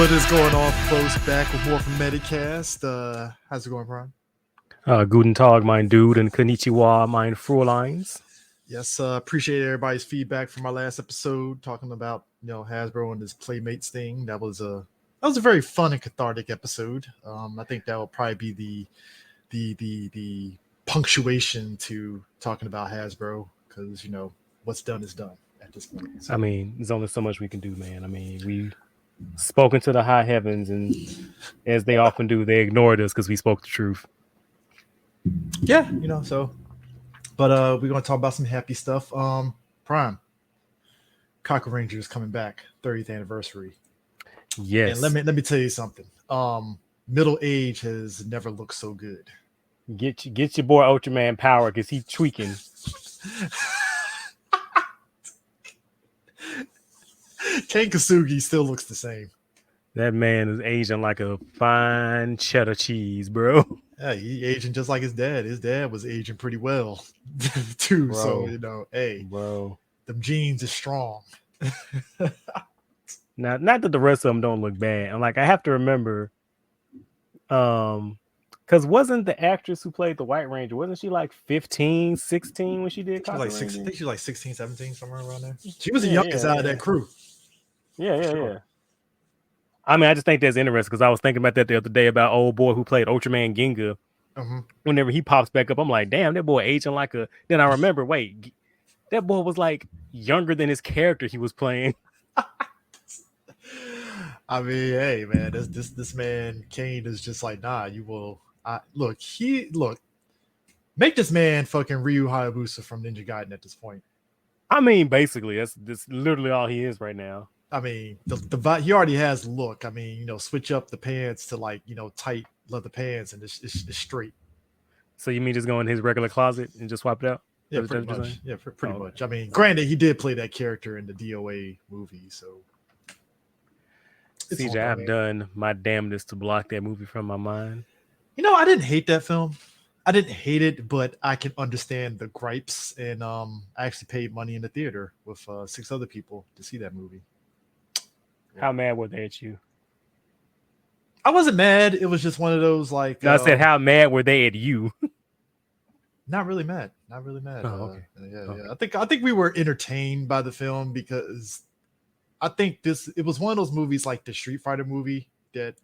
What is going on, folks? Back with more from Metacast. How's it going, Brian? Guten Tag, mein Dude, and Konnichiwa, mein Fräuleins. Yes, appreciate everybody's feedback from our last episode talking about Hasbro and his Playmates thing. That was a very fun and cathartic episode. I think that will probably be the punctuation to talking about Hasbro because what's done is done at this point. So. I mean, there's only so much we can do, man. I mean, we've spoken to the high heavens, and as they often do, they ignored us because we spoke the truth. Yeah, so. But we're gonna talk about some happy stuff. Prime, Cocker Rangers coming back, 30th anniversary. Yes. And let me tell you something. Middle age has never looked so good. Get your boy Ultraman power because he's tweaking. Ken Kasugi still looks the same. That man is aging like a fine cheddar cheese, bro. Yeah, he aging just like his dad. His dad was aging pretty well too. Bro. So hey, bro, them genes is strong. Now, not that the rest of them don't look bad. I'm like, I have to remember, because wasn't the actress who played the White Ranger, wasn't she like 15, 16 when she did? I think she was like 16, 17, somewhere around there. She was the youngest out of that crew. Yeah. I mean, I just think that's interesting because I was thinking about that the other day about old boy who played Ultraman Ginga. Mm-hmm. Whenever he pops back up, I'm like, damn, that boy aging like a. Then I remember, wait, that boy was like younger than his character he was playing. I mean, hey man, this man Kane is just like, nah, you will. Look, make this man fucking Ryu Hayabusa from Ninja Gaiden at this point. I mean, basically, that's literally all he is right now. I mean, the he already has look. I mean, switch up the pants to like tight leather pants, and it's straight. So you mean just go in his regular closet and just swap it out? Yeah, pretty much. Yeah, pretty much. I mean, granted, he did play that character in the DOA movie, so. CJ, I've done my damnedest to block that movie from my mind. I didn't hate that film. I didn't hate it, but I can understand the gripes, and I actually paid money in the theater with 6 other people to see that movie. How mad were they at you? I wasn't mad. It was just one of those like. No, I said, how mad were they at you? Not really mad. Oh, okay. Yeah. I think we were entertained by the film because I think it was one of those movies like the Street Fighter movie that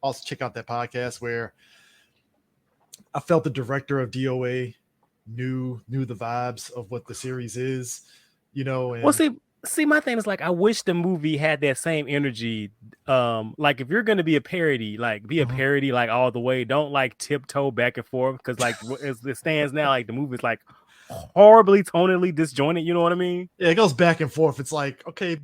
also check out that podcast where I felt the director of DOA knew the vibes of what the series is, and well, see, my thing is like I wish the movie had that same energy. Like if you're gonna be a parody, like be a parody like all the way. Don't like tiptoe back and forth because like as it stands now, like the movie's like horribly tonally disjointed. You know what I mean? Yeah, it goes back and forth. It's like, okay,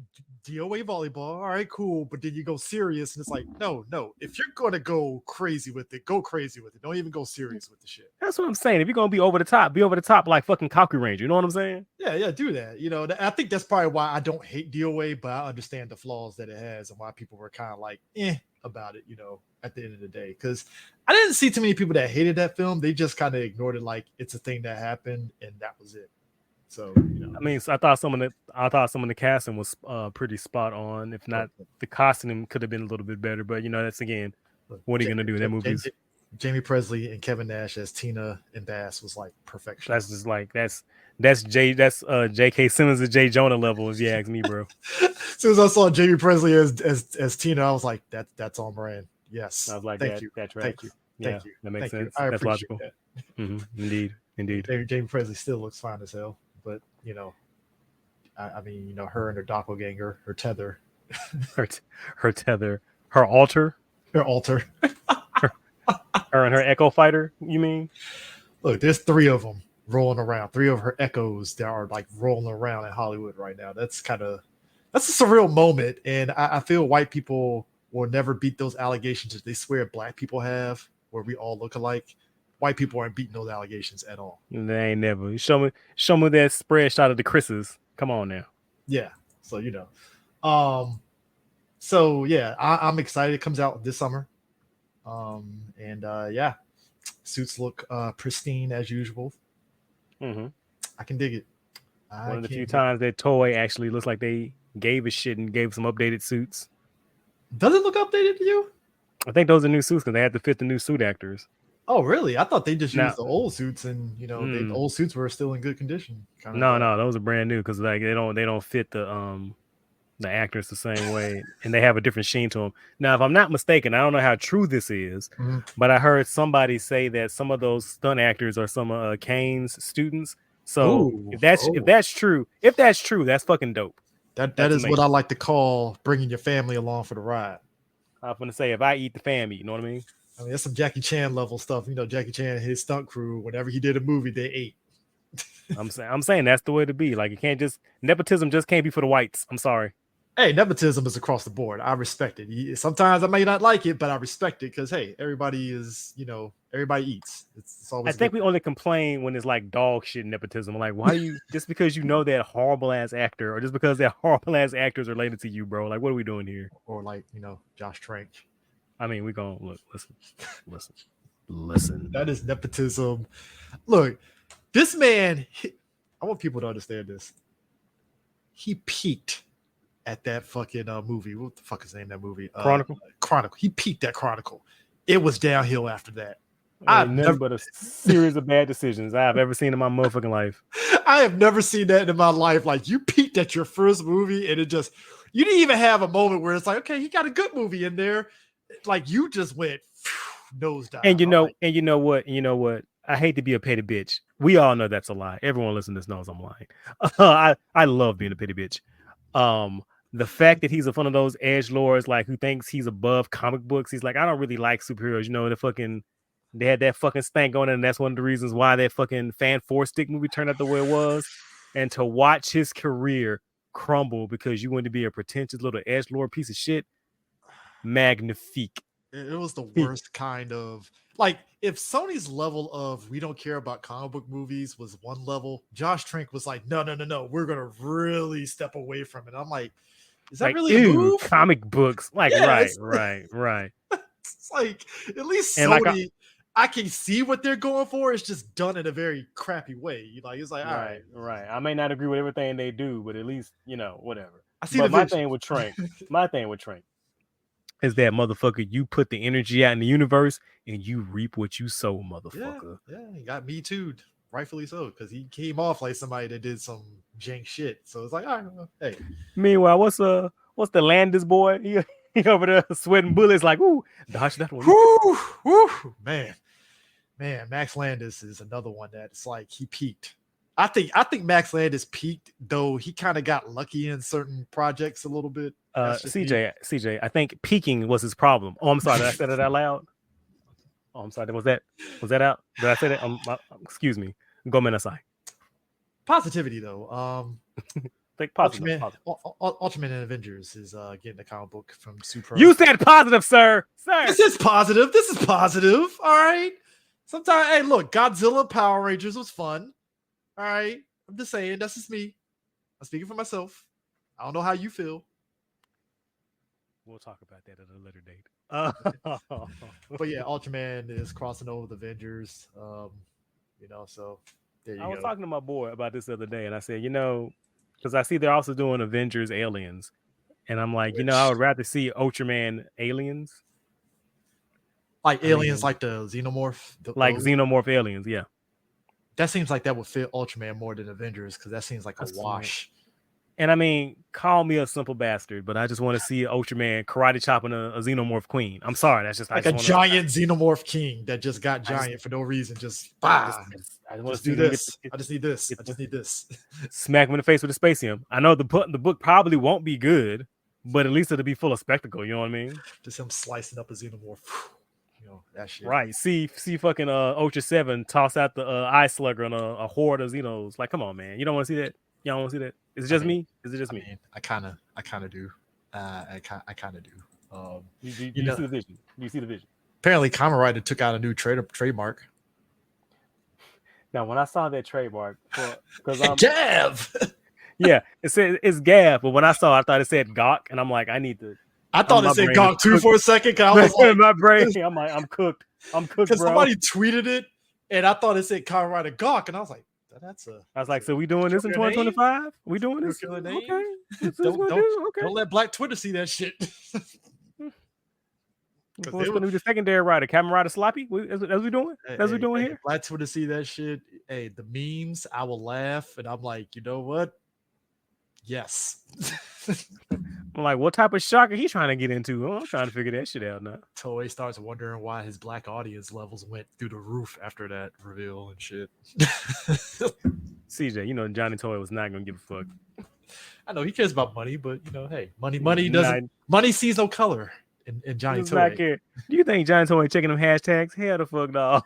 DOA volleyball, all right, cool, but then you go serious, and it's like, no. If you're gonna go crazy with it, go crazy with it. Don't even go serious with the shit. That's what I'm saying. If you're gonna be over the top like fucking Cocker Ranger. You know what I'm saying? Yeah, do that. I think that's probably why I don't hate DOA, but I understand the flaws that it has and why people were kind of like about it. At the end of the day, because I didn't see too many people that hated that film. They just kind of ignored it, like it's a thing that happened and that was it. So I mean, so I thought some of the casting was pretty spot on. If not, the costume could have been a little bit better. But that's again, what are you gonna do? That movie's Jamie Presley and Kevin Nash as Tina and Bass was like perfection. That's just like that's J.K. Simmons and J. Jonah level, if you ask me, bro. As soon as I saw Jamie Presley as Tina, I was like, that's on brand. Yes, I was like, thank you. Thank you. That makes sense. I that's logical. That. Indeed. Jamie Presley still looks fine as hell. But I mean, her and her doppelganger, her tether, her tether, her altar, her and her Echo Fighter. You mean? Look, there's 3 of them rolling around. 3 of her echoes that are like rolling around in Hollywood right now. That's a surreal moment, and I feel white people will never beat those allegations that they swear black people have, where we all look alike. White people aren't beating those allegations at all. They ain't never. Show me that spread shot of the Chris's. Come on now. Yeah. So So yeah, I'm excited. It comes out this summer. Yeah, suits look pristine as usual. I can dig it. One of the few times that Toei actually looks like they gave a shit and gave some updated suits. Does it look updated to you? I think those are new suits because they had to fit the new suit actors. Oh, really? I thought they just Now, used the old suits, and the old suits were still in good condition. no, those are brand new because like they don't fit the actors the same way, and they have a different sheen to them. Now, if I'm not mistaken, I don't know how true this is, but I heard somebody say that some of those stunt actors are some of Kane's students. So if that's true, that's fucking dope. That is amazing. What I like to call bringing your family along for the ride. I'm gonna say if I eat, the fam eat. You know what I mean? I mean, that's some Jackie Chan level stuff. Jackie Chan and his stunt crew, whenever he did a movie, they ate. I'm saying that's the way to be. Like, it can't just nepotism just can't be for the whites. I'm sorry. Hey, nepotism is across the board. I respect it. Sometimes I may not like it, but I respect it because hey, everybody is, everybody eats. It's always. I think we only complain when it's like dog shit nepotism. Like, why do you just because that horrible ass actor, or just because that horrible ass actor is related to you, bro? Like, what are we doing here? Or like, Josh Trank. I mean, we gonna listen. That is nepotism. Look, this man. I want people to understand this. He peaked at that fucking movie. What the fuck is the name of that movie? Chronicle. He peaked at Chronicle. It was downhill after that. I've never but a series of bad decisions I've ever seen in my motherfucking life. I have never seen that in my life. Like, you peaked at your first movie, and you didn't even have a moment where it's like, okay, he got a good movie in there. Like, you just went nosedive. And you know what? I hate to be a petty bitch. We all know that's a lie. Everyone listening to this knows I'm lying. I love being a petty bitch. The fact that he's one of those edgelords, like, who thinks he's above comic books. He's like, I don't really like superheroes. They had that fucking stank going, and that's one of the reasons why that fucking Fan Four Stick movie turned out the way it was. And to watch his career crumble because you wanted to be a pretentious little edgelord piece of shit, magnifique. It was the worst kind of, like, if Sony's level of we don't care about comic book movies was one level, Josh Trank was like, no, we're gonna really step away from it. I'm like, is that like, really a move? Comic books, like, yeah, right. It's like, at least Sony, I can see what they're going for. It's just done in a very crappy way. It's like, all right. I may not agree with everything they do, but at least, whatever. I see. But my thing with Trank is that, motherfucker, you put the energy out in the universe and you reap what you sow, motherfucker. Yeah, he got me too, rightfully so, because he came off like somebody that did some jank shit. So it's like, all right, well, hey. Meanwhile, what's the Landis boy? He over there sweating bullets like, ooh, dodge that one. Woo, man, Max Landis is another one that it's like he peaked. I think Max Landis peaked, though he kind of got lucky in certain projects a little bit. CJ, I think peaking was his problem. Oh, I'm sorry. Did I say that out loud? Oh, I'm sorry. Was that out? Did I say that? Excuse me. Gomenasai. Positivity, though. Think positive. Ultraman and Avengers is getting a comic book from Super. You said positive, sir. This is positive. All right. Sometimes, hey, look, Godzilla Power Rangers was fun. All right. I'm just saying, that's just me. I'm speaking for myself. I don't know how you feel. We'll talk about that at a later date. But yeah, Ultraman is crossing over with Avengers. So there you go. I was talking to my boy about this the other day, and I said, because I see they're also doing Avengers Aliens. And I'm like, I would rather see Ultraman Aliens. Like aliens, like the Xenomorph? Xenomorph aliens, yeah. That seems like that would fit Ultraman more than Avengers, because that seems like a wash. And I mean, call me a simple bastard, but I just want to see Ultraman karate chopping a Xenomorph queen. I'm sorry, that's just like a giant Xenomorph king that just got giant for no reason. I just do this. I just need this. Smack him in the face with a spacium. I know the book probably won't be good, but at least it'll be full of spectacle. You know what I mean? Just him slicing up a Xenomorph. That shit. Right. See fucking Ultra 7 toss out the eye slugger on a horde of Xenos. Like, come on, man. You don't want to see that? Y'all want to see that? Is it just me? Is it just me? I kind of do. I kind of do. Do you see the vision? Do you see the vision? Apparently, Kamen Rider took out a new trademark. Now, when I saw that trademark, because Gav. Yeah, it said it's Gav, but when I saw it, I thought it said Gawk, and I'm like, I need to. I thought it said Gawk too for a second. I was like, in my brain, I'm like, I'm cooked. Because somebody tweeted it, and I thought it said Kamen Rider Gawk, and I was like, I was like, so we doing this in 2025? We doing this? Okay. Don't let Black Twitter see that shit. What's going to be the secondary rider? Kamen Rider Sloppy? That's what we doing? That's what we doing here? If I were to see that shit, hey, the memes, I will laugh, and I'm like, you know what? Yes. I'm like, what type of shock are he trying to get into? I'm trying to figure that shit out now. Toei starts wondering why his black audience levels went through the roof after that reveal and shit. CJ, you know Johnny Toei was not gonna give a fuck. I know he cares about money, but hey, money doesn't. Money sees no color in Johnny Toei. Do you think Johnny Toei checking them hashtags? Hell the fuck no.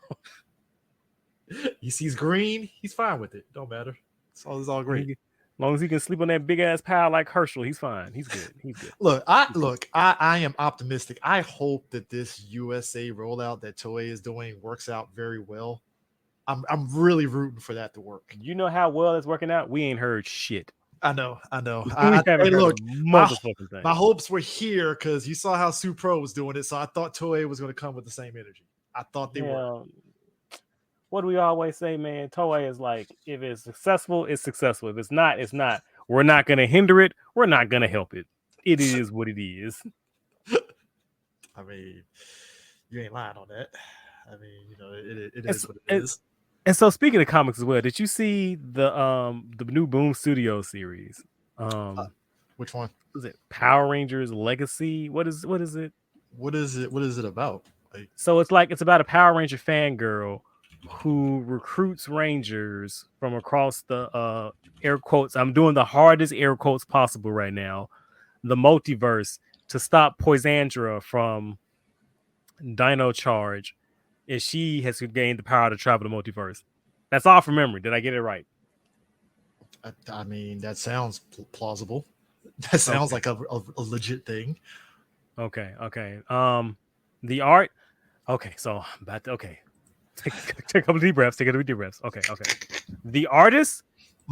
He sees green, he's fine with it. Don't matter. It's all great. As long as he can sleep on that big ass pile like Herschel, he's fine. He's good. Look, I am optimistic. I hope that this USA rollout that Toei is doing works out very well. I'm really rooting for that to work. You know how well it's working out? We ain't heard shit. I know. Hey, look, my hopes were here because you saw how Supro was doing it, so I thought Toei was going to come with the same energy. I thought they were. What do we always say, man? Toei is like, if it's successful, it's successful. If it's not, it's not. We're not going to hinder it. We're not going to help it. It is what it is. I mean, you ain't lying on that. I mean, it is what it is. And so, speaking of comics as well, did you see the new Boom Studio series? Which one? Is it Power Rangers Legacy? What is it? What is it about? So it's about a Power Ranger fangirl who recruits Rangers from across the air quotes. I'm doing the hardest air quotes possible right now. The multiverse to stop Poisandra from Dino Charge. And she has gained the power to travel the multiverse. That's all from memory. Did I get it right? I mean, that sounds plausible. That sounds like a legit thing. Okay. The art. Okay, so Take a couple deep breaths. Okay. The artist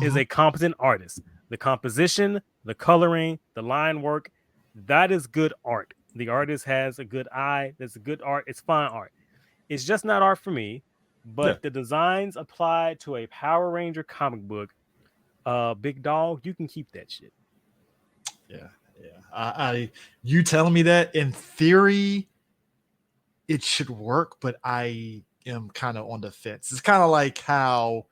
is a competent artist. The composition, the coloring, the line work, that is good art. The artist has a good eye. That's a good art. It's fine art. It's just not art for me, but the designs applied to a Power Ranger comic book, Big Dog, you can keep that shit. Yeah. You telling me that in theory, it should work, but I am kind of on the fence. It's kind of like how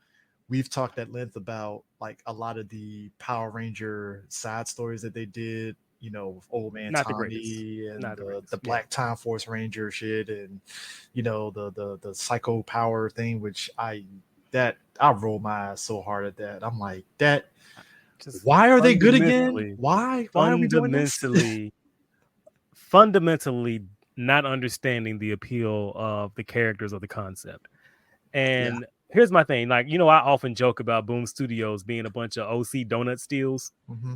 we've talked at length about like a lot of the Power Ranger side stories that they did. You know, Old Man Tommy and the Black Time Force Ranger shit, and the Psycho Power thing, which I roll my eyes so hard at that. I'm like, that. Why are they good again? Why are we doing this? Fundamentally, not understanding the appeal of the characters of the concept. And here's my thing: like, I often joke about Boom Studios being a bunch of OC donut steals. Mm-hmm.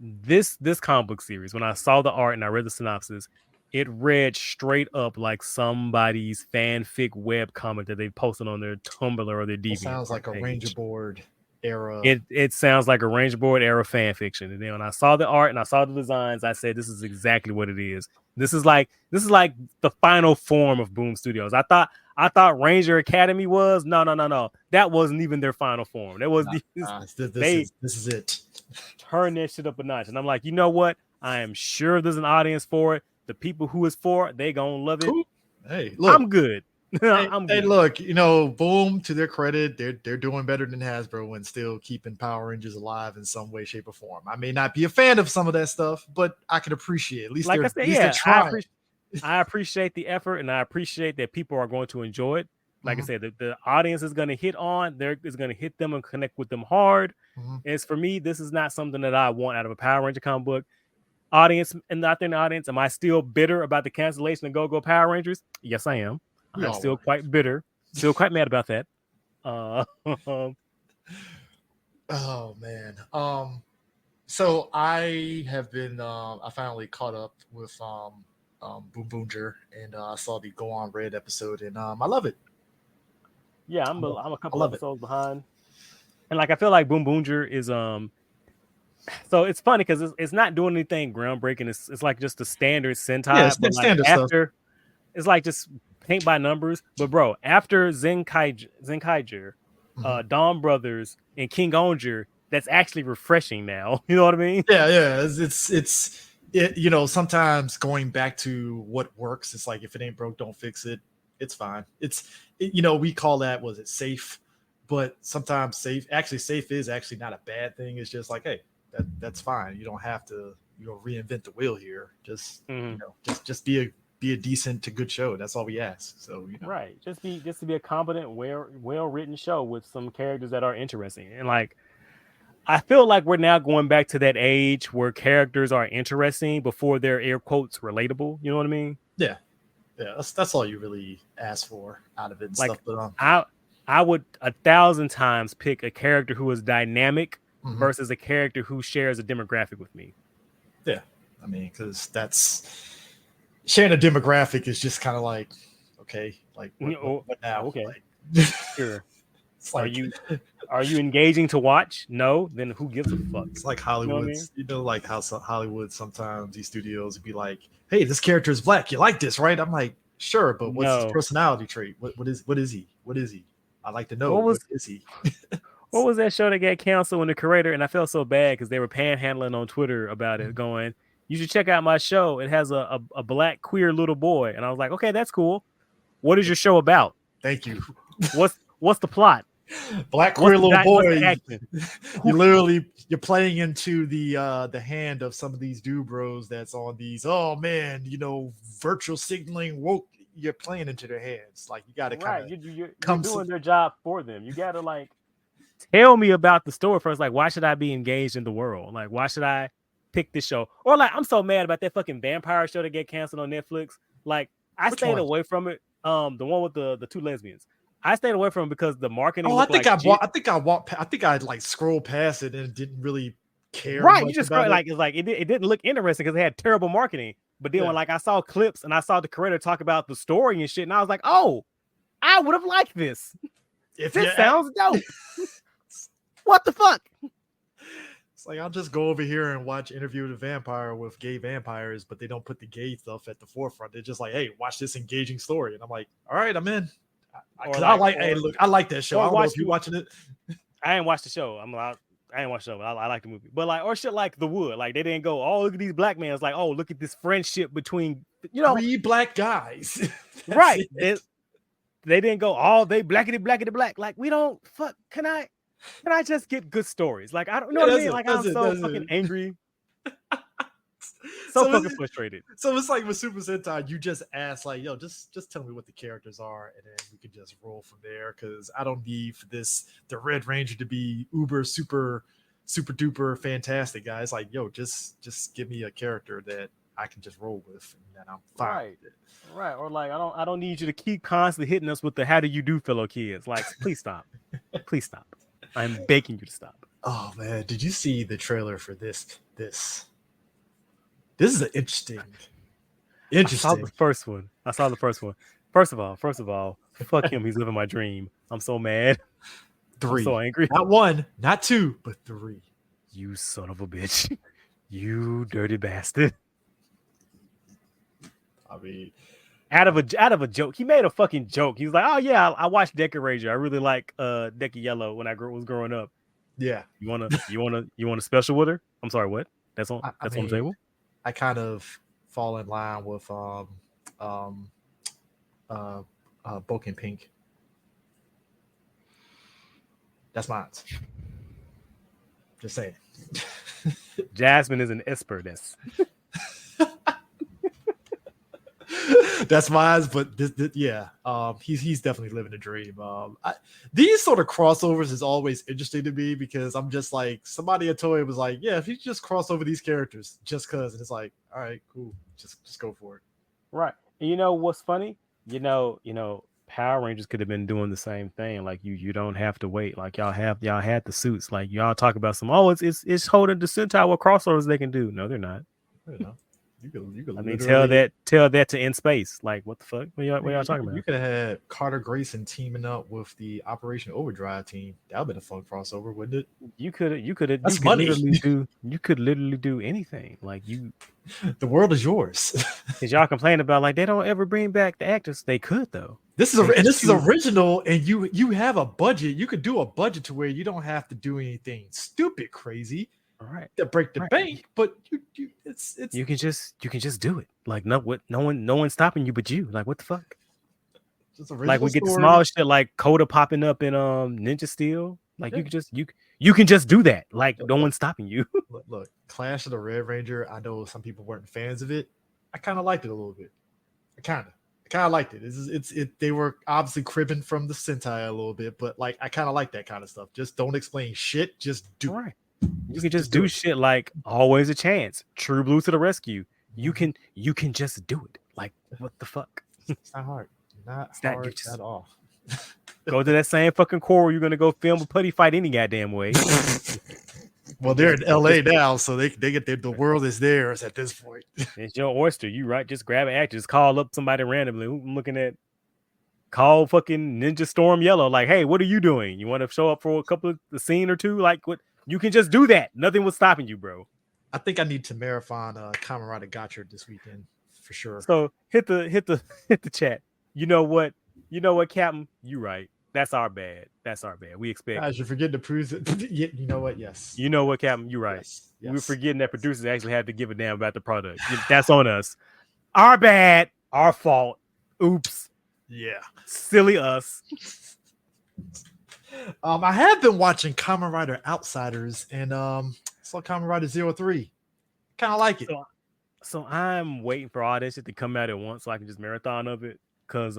This comic book series, when I saw the art and I read the synopsis, it read straight up like somebody's fanfic web comic that they posted on their Tumblr or their DeviantArt. It sounds like a Ranger Board era. It sounds like a Ranger Board era fan fiction. And then when I saw the art and I saw the designs, I said, this is exactly what it is. This is like the final form of Boom Studios. I thought Ranger Academy was no. That wasn't even their final form. That was this is it. Turn that shit up a notch. And I'm like, you know what? I am sure there's an audience for it. The people who it's for, they gonna love it. Cool. Hey, look, I'm good. Hey, look, Boom, to their credit, they're doing better than Hasbro and still keeping Power Rangers alive in some way, shape, or form. I may not be a fan of some of that stuff, but I can appreciate it. At least they're trying. I appreciate the effort, and I appreciate that people are going to enjoy it. Like I said, the audience is going to hit on. Is going to hit them and connect with them hard. As for me, this is not something that I want out of a Power Ranger comic book. Audience, and not in the audience, am I still bitter about the cancellation of Go Power Rangers? Yes, I am. I'm still quite bitter. Still quite mad about that. Oh man. So I have been. I finally caught up with Boom Boonger, and I saw the Go On Red episode, and I love it. Yeah, I'm a couple episodes behind, and like I feel like Boom Boonger is So it's funny because it's not doing anything groundbreaking. It's like just the standard Sentai. Yeah, it's standard stuff. It's like just paint by numbers. But bro, after Zenkaiger, Dawn Brothers, and King Onger, that's actually refreshing now. You know what I mean? Yeah. It's sometimes going back to what works, it's like if it ain't broke, don't fix it. It's fine. We call that, was it safe? But sometimes safe is actually not a bad thing. It's just like, hey, that's fine. You don't have to, reinvent the wheel here. Just, just be a decent to good show. That's all we ask. So, right. Just to be a competent, well written show with some characters that are interesting. And like, I feel like we're now going back to that age where characters are interesting before they're air quotes relatable. You know what I mean? Yeah. That's all you really ask for out of it. And like, stuff. But I would 1,000 times pick a character who is dynamic versus a character who shares a demographic with me. Yeah, I mean, because that's sharing a demographic is just kind of like, okay, like what now? Okay, like, sure. It's like, are you engaging to watch? No, then who gives a fuck? It's like Hollywood. Like how Hollywood sometimes these studios would be like, "Hey, this character is black. You like this, right?" I'm like, "Sure, but what's his personality trait? What is he? What is he? I'd like to know. What is he?" What was that show that got canceled when the creator? And I felt so bad because they were panhandling on Twitter about it, going, "You should check out my show. It has a black queer little boy." And I was like, "Okay, that's cool. What is your show about? Thank you. What's the plot? Black queer little boy. You're playing into the hand of some of these dude bros that's on these, oh man, virtual signaling woke. You're playing into their hands. Like, you got to you're doing their job for them. You got to like tell me about the story first. Like, why should I be engaged in the world? Like, why should I pick this show? Or like, I'm so mad about that fucking vampire show that get canceled on Netflix. Like, I stayed away from it. The one with the two lesbians. I stayed away from it because the marketing. I think I like scrolled past it and didn't really care. Right, you just like it's like it didn't look interesting because they had terrible marketing. But then when like I saw clips and I saw the creator talk about the story and shit, and I was like, oh, I would have liked this. This sounds dope. What the fuck? It's like, I'll just go over here and watch Interview with a Vampire with gay vampires, but they don't put the gay stuff at the forefront. They're just like, hey, watch this engaging story, and I'm like, all right, I'm in. I like that show. I don't know if you're watching it. I ain't watched the show. I ain't watched the show. I like the movie, but like, or shit like The Wood. Like, they didn't go, oh, look at these black men. It's like, oh, look at this friendship between 3 black guys. Right. They didn't go, oh, they blackity black. Like, we don't fuck. Can I just get good stories? Like, I don't know what I mean. Like, I'm so fucking angry. So fucking frustrated. So it's like with Super Sentai, you just ask like, yo, just tell me what the characters are, and then we can just roll from there. Because I don't need for the Red Ranger to be uber super duper fantastic, guys. Like, yo, just give me a character that I can just roll with, and then I'm fine. Right. Or like, I don't need you to keep constantly hitting us with the how do you do, fellow kids. Like, please stop. Please stop. I'm begging you to stop. Oh man, did you see the trailer for this? This is an interesting. I saw the first one. First of all, fuck him. He's living my dream. I'm so mad. 3. I'm so angry. Not 1, not 2, but 3. You son of a bitch. You dirty bastard. I mean, out of a joke, he made a fucking joke. He was like, "Oh yeah, I watched Deca Ranger. I really like Deca Yellow when I was growing up." Yeah. You want a special with her? I'm sorry, what? That's on the table. I kind of fall in line with Boken Pink. That's mine. Just saying. Jasmine is an Esperdes. That's mine, but he's definitely living a dream. These sort of crossovers is always interesting to me because I'm just like, somebody at Toei was like, yeah, if you just cross over these characters just cause, and it's like, all right, cool, just go for it. Right. And you know what's funny? You know, Power Rangers could have been doing the same thing. Like, you don't have to wait. Like, y'all had the suits. Like, y'all talk about it's holding the Sentai what crossovers they can do. No, they're not. You know. You could I mean, tell that to In Space. Like, what the fuck? What y'all talking about? You could have had Carter Grayson teaming up with the Operation Overdrive team. That would have been a fun crossover, wouldn't it? You could literally do anything. Like, the world is yours. Because y'all complain about like they don't ever bring back the actors. They could though. This is original, and you have a budget. You could do a budget to where you don't have to do anything stupid crazy. All right. to break the Right. bank, but it's You can just do it. Like no one's stopping you but you. Like what the fuck? just Like original we get the story. small shit like Coda popping up in Ninja Steel. Like Yeah. you can just do that. Like no Look, one's stopping you. look, Clash of the Red Ranger. I know some people weren't fans of it. I kind of liked it a little bit. I kind of liked it. They were obviously cribbing from the Sentai a little bit, but like I kind of like that kind of stuff. Just don't explain shit. Just do All it. right. You can just do do it. shit like always a chance. True Blue to the rescue. You can just do it. Like what the fuck? It's not hard. Not It's not you hard just at all. go to that same fucking core where you're gonna go film a putty fight any goddamn way. Well, they're in LA now, so they get the world is theirs at this point. It's your oyster. You right? Just grab an actor. Just call up somebody randomly. I'm looking at call fucking Ninja Storm Yellow. Like, hey, what are you doing? You want to show up for a couple of the scene or two? Like, what? You can just do that. Nothing was stopping you, bro. I think I need to marathon Kamen Rider Gotcha this weekend for sure. So hit the chat. You know what, Captain? You right. That's our bad. We expect. Guys, you're forgetting to prove it. You know what? Yes. You know what, Captain? You right. Yes. We're forgetting that producers actually had to give a damn about the product. That's on us. Our bad. Our fault. Oops. Yeah. Silly us. I have been watching Kamen Rider Outsiders and saw Kamen Rider 03. Kind of like it. So I'm waiting for all this shit to come out at once so I can just marathon of it. Cause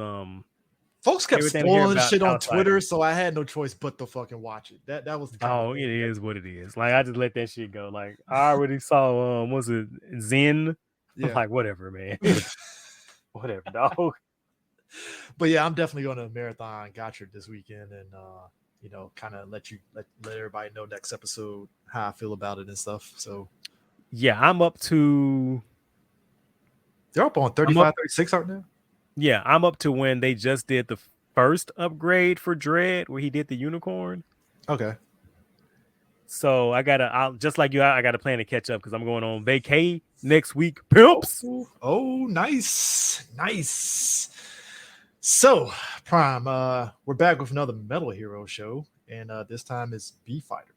folks kept everything I hear spoiling about shit on Outsiders. Twitter, so I had no choice but to fucking watch it. That was the it is what it is. Like I just let that shit go. Like I already saw was it Zen? Yeah. I'm like whatever, man. Whatever, dog. But yeah, I'm definitely going to marathon Gotcha this weekend and kind of let everybody know next episode how I feel about it and stuff. So yeah, I'm up to they're up on 35, 36 right now. Yeah, I'm up to when they just did the first upgrade for Dread where he did the unicorn. Okay. So I just like you, I gotta plan to catch up because I'm going on vacay next week. Pimps. Oh, nice. So, Prime, we're back with another Metal Hero show, and this time it's B-fighter.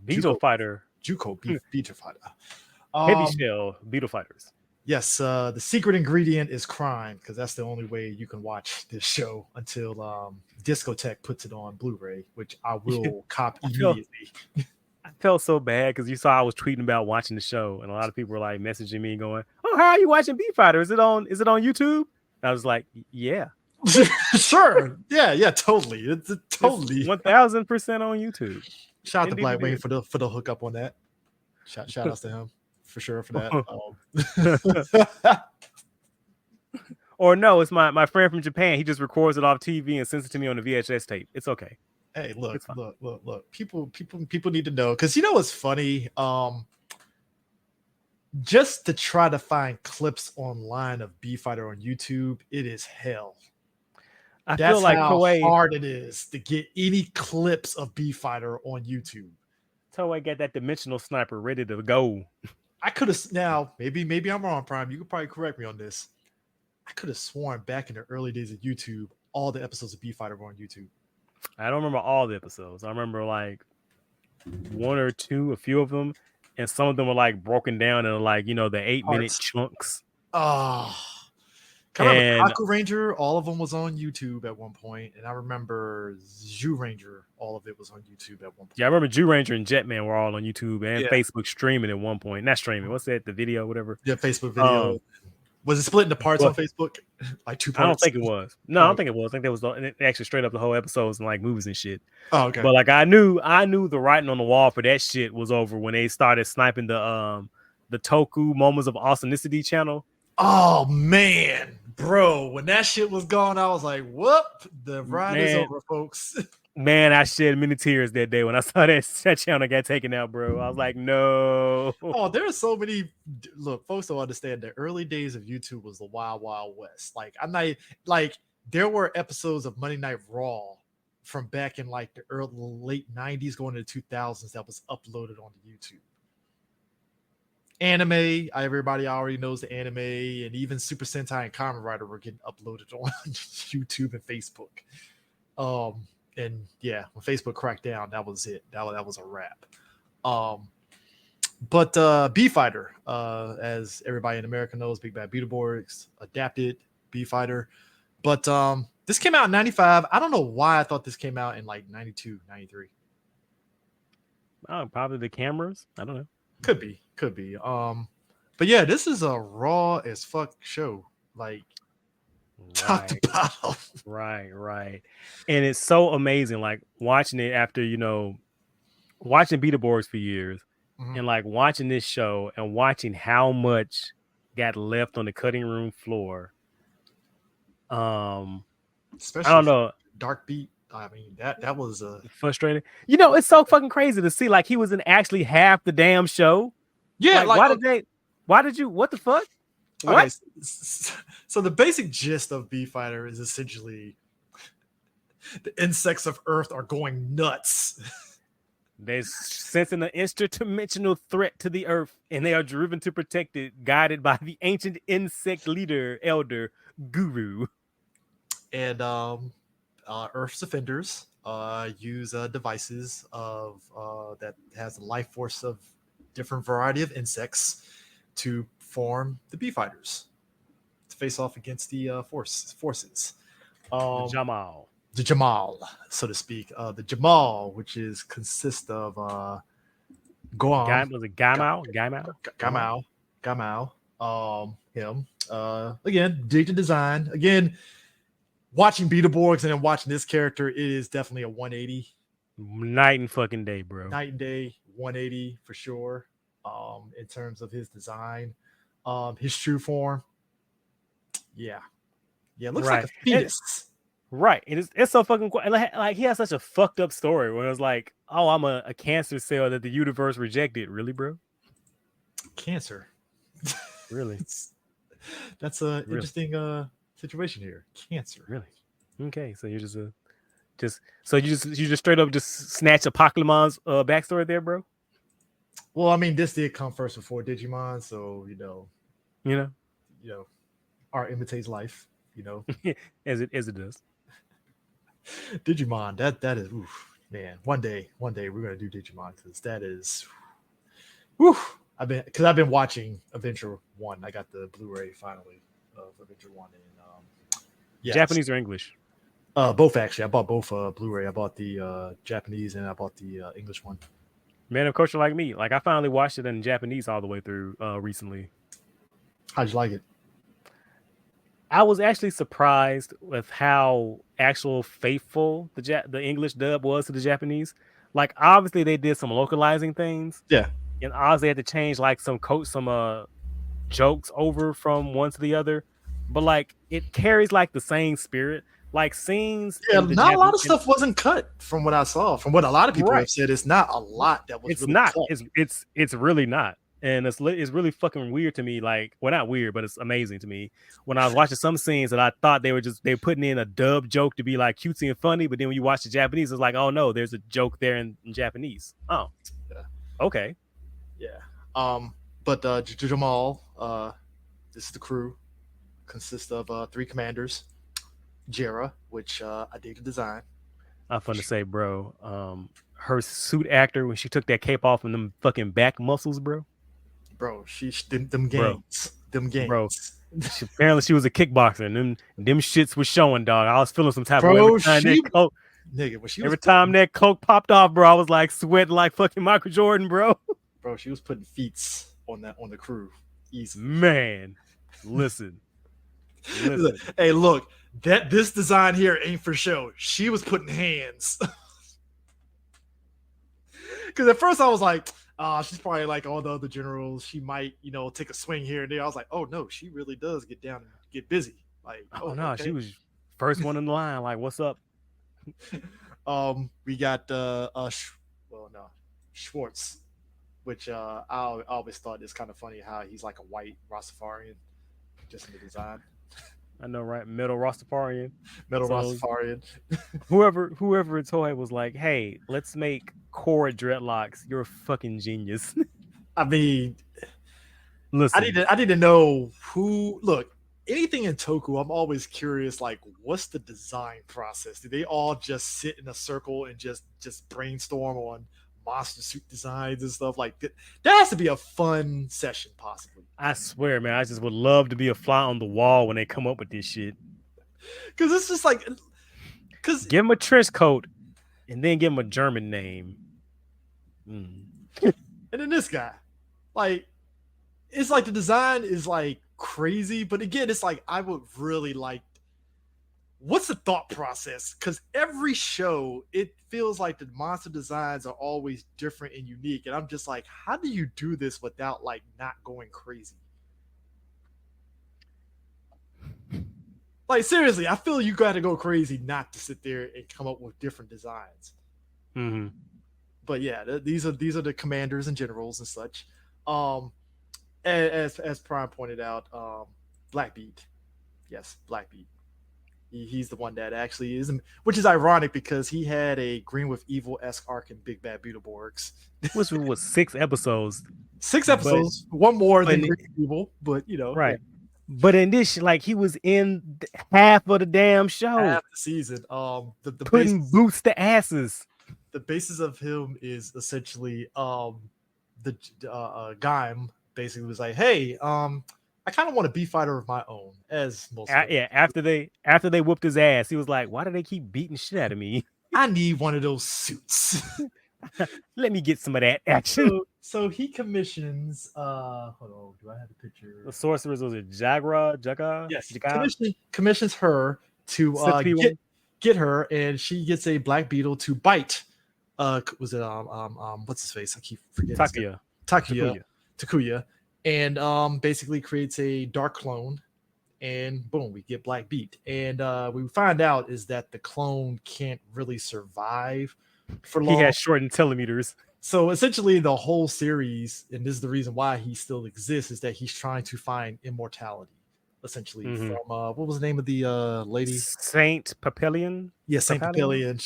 Beetle Fighter. Juukou B-fighter. Heavy Shell Beetle Fighters. Yes, the secret ingredient is crime because that's the only way you can watch this show until Discotech puts it on Blu-ray, which I will cop immediately. I felt so bad because you saw I was tweeting about watching the show, and a lot of people were like messaging me going, "Oh, how are you watching B-fighter? Is it on YouTube?" And I was like, "Yeah, sure, yeah, totally. It's totally 1000% on YouTube." Shout out to Black Wayne for the hookup on that. Shout outs to him for sure for that. Or no, it's my friend from Japan. He just records it off TV and sends it to me on the VHS tape. It's okay. Hey, look. People need to know because you know what's funny. Just to try to find clips online of B-fighter on YouTube, it is hell. I feel like how Toei, hard it is to get any clips of B-fighter on YouTube. Toei got that dimensional sniper ready to go. I could have now maybe I'm wrong, Prime. You could probably correct me on this. I could have sworn back in the early days of YouTube, all the episodes of B-fighter were on YouTube. I don't remember all the episodes. I remember like one or two, a few of them, and some of them were like broken down in like the 8-minute chunks. Oh, I remember Kaku Ranger, all of them was on YouTube at one point, and I remember Zhu Ranger, all of it was on YouTube at one point. Yeah, I remember Jew Ranger and Jetman were all on YouTube and Facebook streaming at one point. Not streaming, what's that? The video, whatever. Yeah, Facebook video. Was it split into parts on Facebook? Like 2 parts? I don't think it was. No, I don't think it was. I think there was actually straight up the whole episodes and like movies and shit. Oh, okay. But like I knew the writing on the wall for that shit was over when they started sniping the Toku Moments of Awesomenicity channel. Oh man, bro, when that shit was gone, I was like, "Whoop, the ride is over, folks." Man, I shed many tears that day when I saw that channel got taken out, bro. I was like, no. Oh, there are so many. Look, folks don't understand the early days of YouTube was the wild, wild west. Like, I'm not like there were episodes of Monday Night Raw from back in like the late 90s going into the 2000s that was uploaded onto YouTube. Anime, everybody already knows the anime, and even Super Sentai and Kamen Rider were getting uploaded on YouTube and Facebook. And yeah, when Facebook cracked down, that was it. That was a wrap. But B-fighter, as everybody in America knows, Big Bad Beetleborgs adapted B-fighter. But this came out in 95. I don't know why I thought this came out in like 92, 93. Oh, probably the cameras. I don't know. Could be. But yeah, this is a raw as fuck show. Like top to bottom. Right. And it's so amazing, like watching it after, watching Beetleborgs for years and like watching this show and watching how much got left on the cutting room floor. Especially I don't know. Dark Beat. I mean, that was frustrating. It's so fucking crazy to see like he was in actually half the damn show. Yeah, like why did you what the fuck? What? Okay, so the basic gist of B-fighter is essentially the insects of Earth are going nuts. They're sensing an interdimensional threat to the Earth, and they are driven to protect it, guided by the ancient insect leader, elder, Guru. And Earth's offenders use devices of that has a life force of different variety of insects to form the B-fighters to face off against the forces. The Jamal, so to speak. The Jamal, which consists of Guam. Was it Gamao? Him. Again, dig the design. Again, watching Beetleborgs and then watching this character, it is definitely a 180. Night and fucking day, bro. Night and day, 180 for sure. In terms of his design, his true form. Yeah, it looks like a fetus. Right, and it's so fucking like he has such a fucked up story where it was like, oh, I'm a cancer cell that the universe rejected. Really, bro? Cancer. Really? That's a interesting situation here. Cancer. Really? Okay, so you're just straight up just snatch a Pokemon's backstory there, bro. Well, I mean, this did come first before Digimon, so art imitates life. as it does. Digimon, that is, oof, man. One day we're gonna do Digimon because that is, oof. I've been watching Adventure 1. I got the Blu-ray finally of Adventure 1 and yes. Japanese or English? Both actually. I bought both Blu-ray. I bought the Japanese and I bought the English one. Man of culture like me, like I finally watched it in Japanese all the way through recently. How'd you like it? I was actually surprised with how actual faithful the English dub was to the Japanese. Like obviously they did some localizing things. Yeah. And obviously they had to change like some jokes over from one to the other. But like it carries like the same spirit. Like scenes. Yeah, not a lot of stuff wasn't cut from what I saw. From what a lot of people have said, it's not a lot that was. It's really not. Cut. It's really not, and it's really fucking weird to me. Like, well, not weird, but it's amazing to me when I was watching some scenes that I thought they were putting in a dub joke to be like cutesy and funny, but then when you watch the Japanese, it's like, oh no, there's a joke there in Japanese. Oh, yeah. Okay, yeah. But Jamal, this is the crew, consists of 3 commanders. Jera, which I dig the design. I'm fun to say, bro. Her suit actor when she took that cape off and them fucking back muscles, bro. Bro, them gains, bro. Apparently she was a kickboxer, and them shits was showing, dog. I was feeling some type of way every time that coke popped off, bro. I was like sweating like fucking Michael Jordan, bro. Bro, she was putting feats on the crew. Easy, man. Listen. Hey, look. This design here ain't for show. She was putting hands. Because at first I was like, she's probably like all the other generals. She might, take a swing here and there. I was like, oh no, she really does get down and get busy. Like, oh no, okay. She was first one in the line. Like, what's up? We got Schwartz, which I always thought is kind of funny how he's like a white Rastafarian, just in the design. I know, right? Metal Rastafarian. Whoever toy was like, hey, let's make Cora dreadlocks. You're a fucking genius. I mean, listen, I didn't know who. Look, anything in Toku, I'm always curious. Like, what's the design process? Do they all just sit in a circle and just brainstorm on monster suit designs and stuff like that. That has to be a fun session, possibly. I swear, man, I just would love to be a fly on the wall when they come up with this shit. Because it's just like, because give him a trench coat and then give him a German name. And then this guy, like, it's like the design is like crazy, but again, it's like I would really like. What's the thought process? Because every show, it feels like the monster designs are always different and unique, and I'm just like, how do you do this without like not going crazy? Like seriously, I feel you got to go crazy not to sit there and come up with different designs. Mm-hmm. But yeah, these are the commanders and generals and such. As Prime pointed out, Blackbeat, yes, Blackbeat. He's the one that actually is, which is ironic because he had a Green with Evil-esque arc in Big Bad Beetleborgs. Which was 6 episodes. 6 episodes, one more than Green with Evil, but right. Yeah. But in this, like, he was in half of the damn show, half the season. The putting basis, boots to asses. The basis of him is essentially the Gaim basically was like, hey, I kind of want a B-fighter of my own, as most. Yeah, after they whooped his ass, he was like, "Why do they keep beating shit out of me? I need one of those suits. Let me get some of that action." So he commissions. Hold on, do I have a picture? The sorceress was it Jaga? Yes, commissions her to get her, and she gets a black beetle to bite. Was it what's his face? I keep forgetting. Takuya. And basically creates a dark clone, and boom, we get Blackbeat. And we find out is that the clone can't really survive for long. He has shortened telemeters. So essentially the whole series, and this is the reason why he still exists, is that he's trying to find immortality, essentially, from what was the name of the lady? Saint Papillion? Yes, Saint Papillion.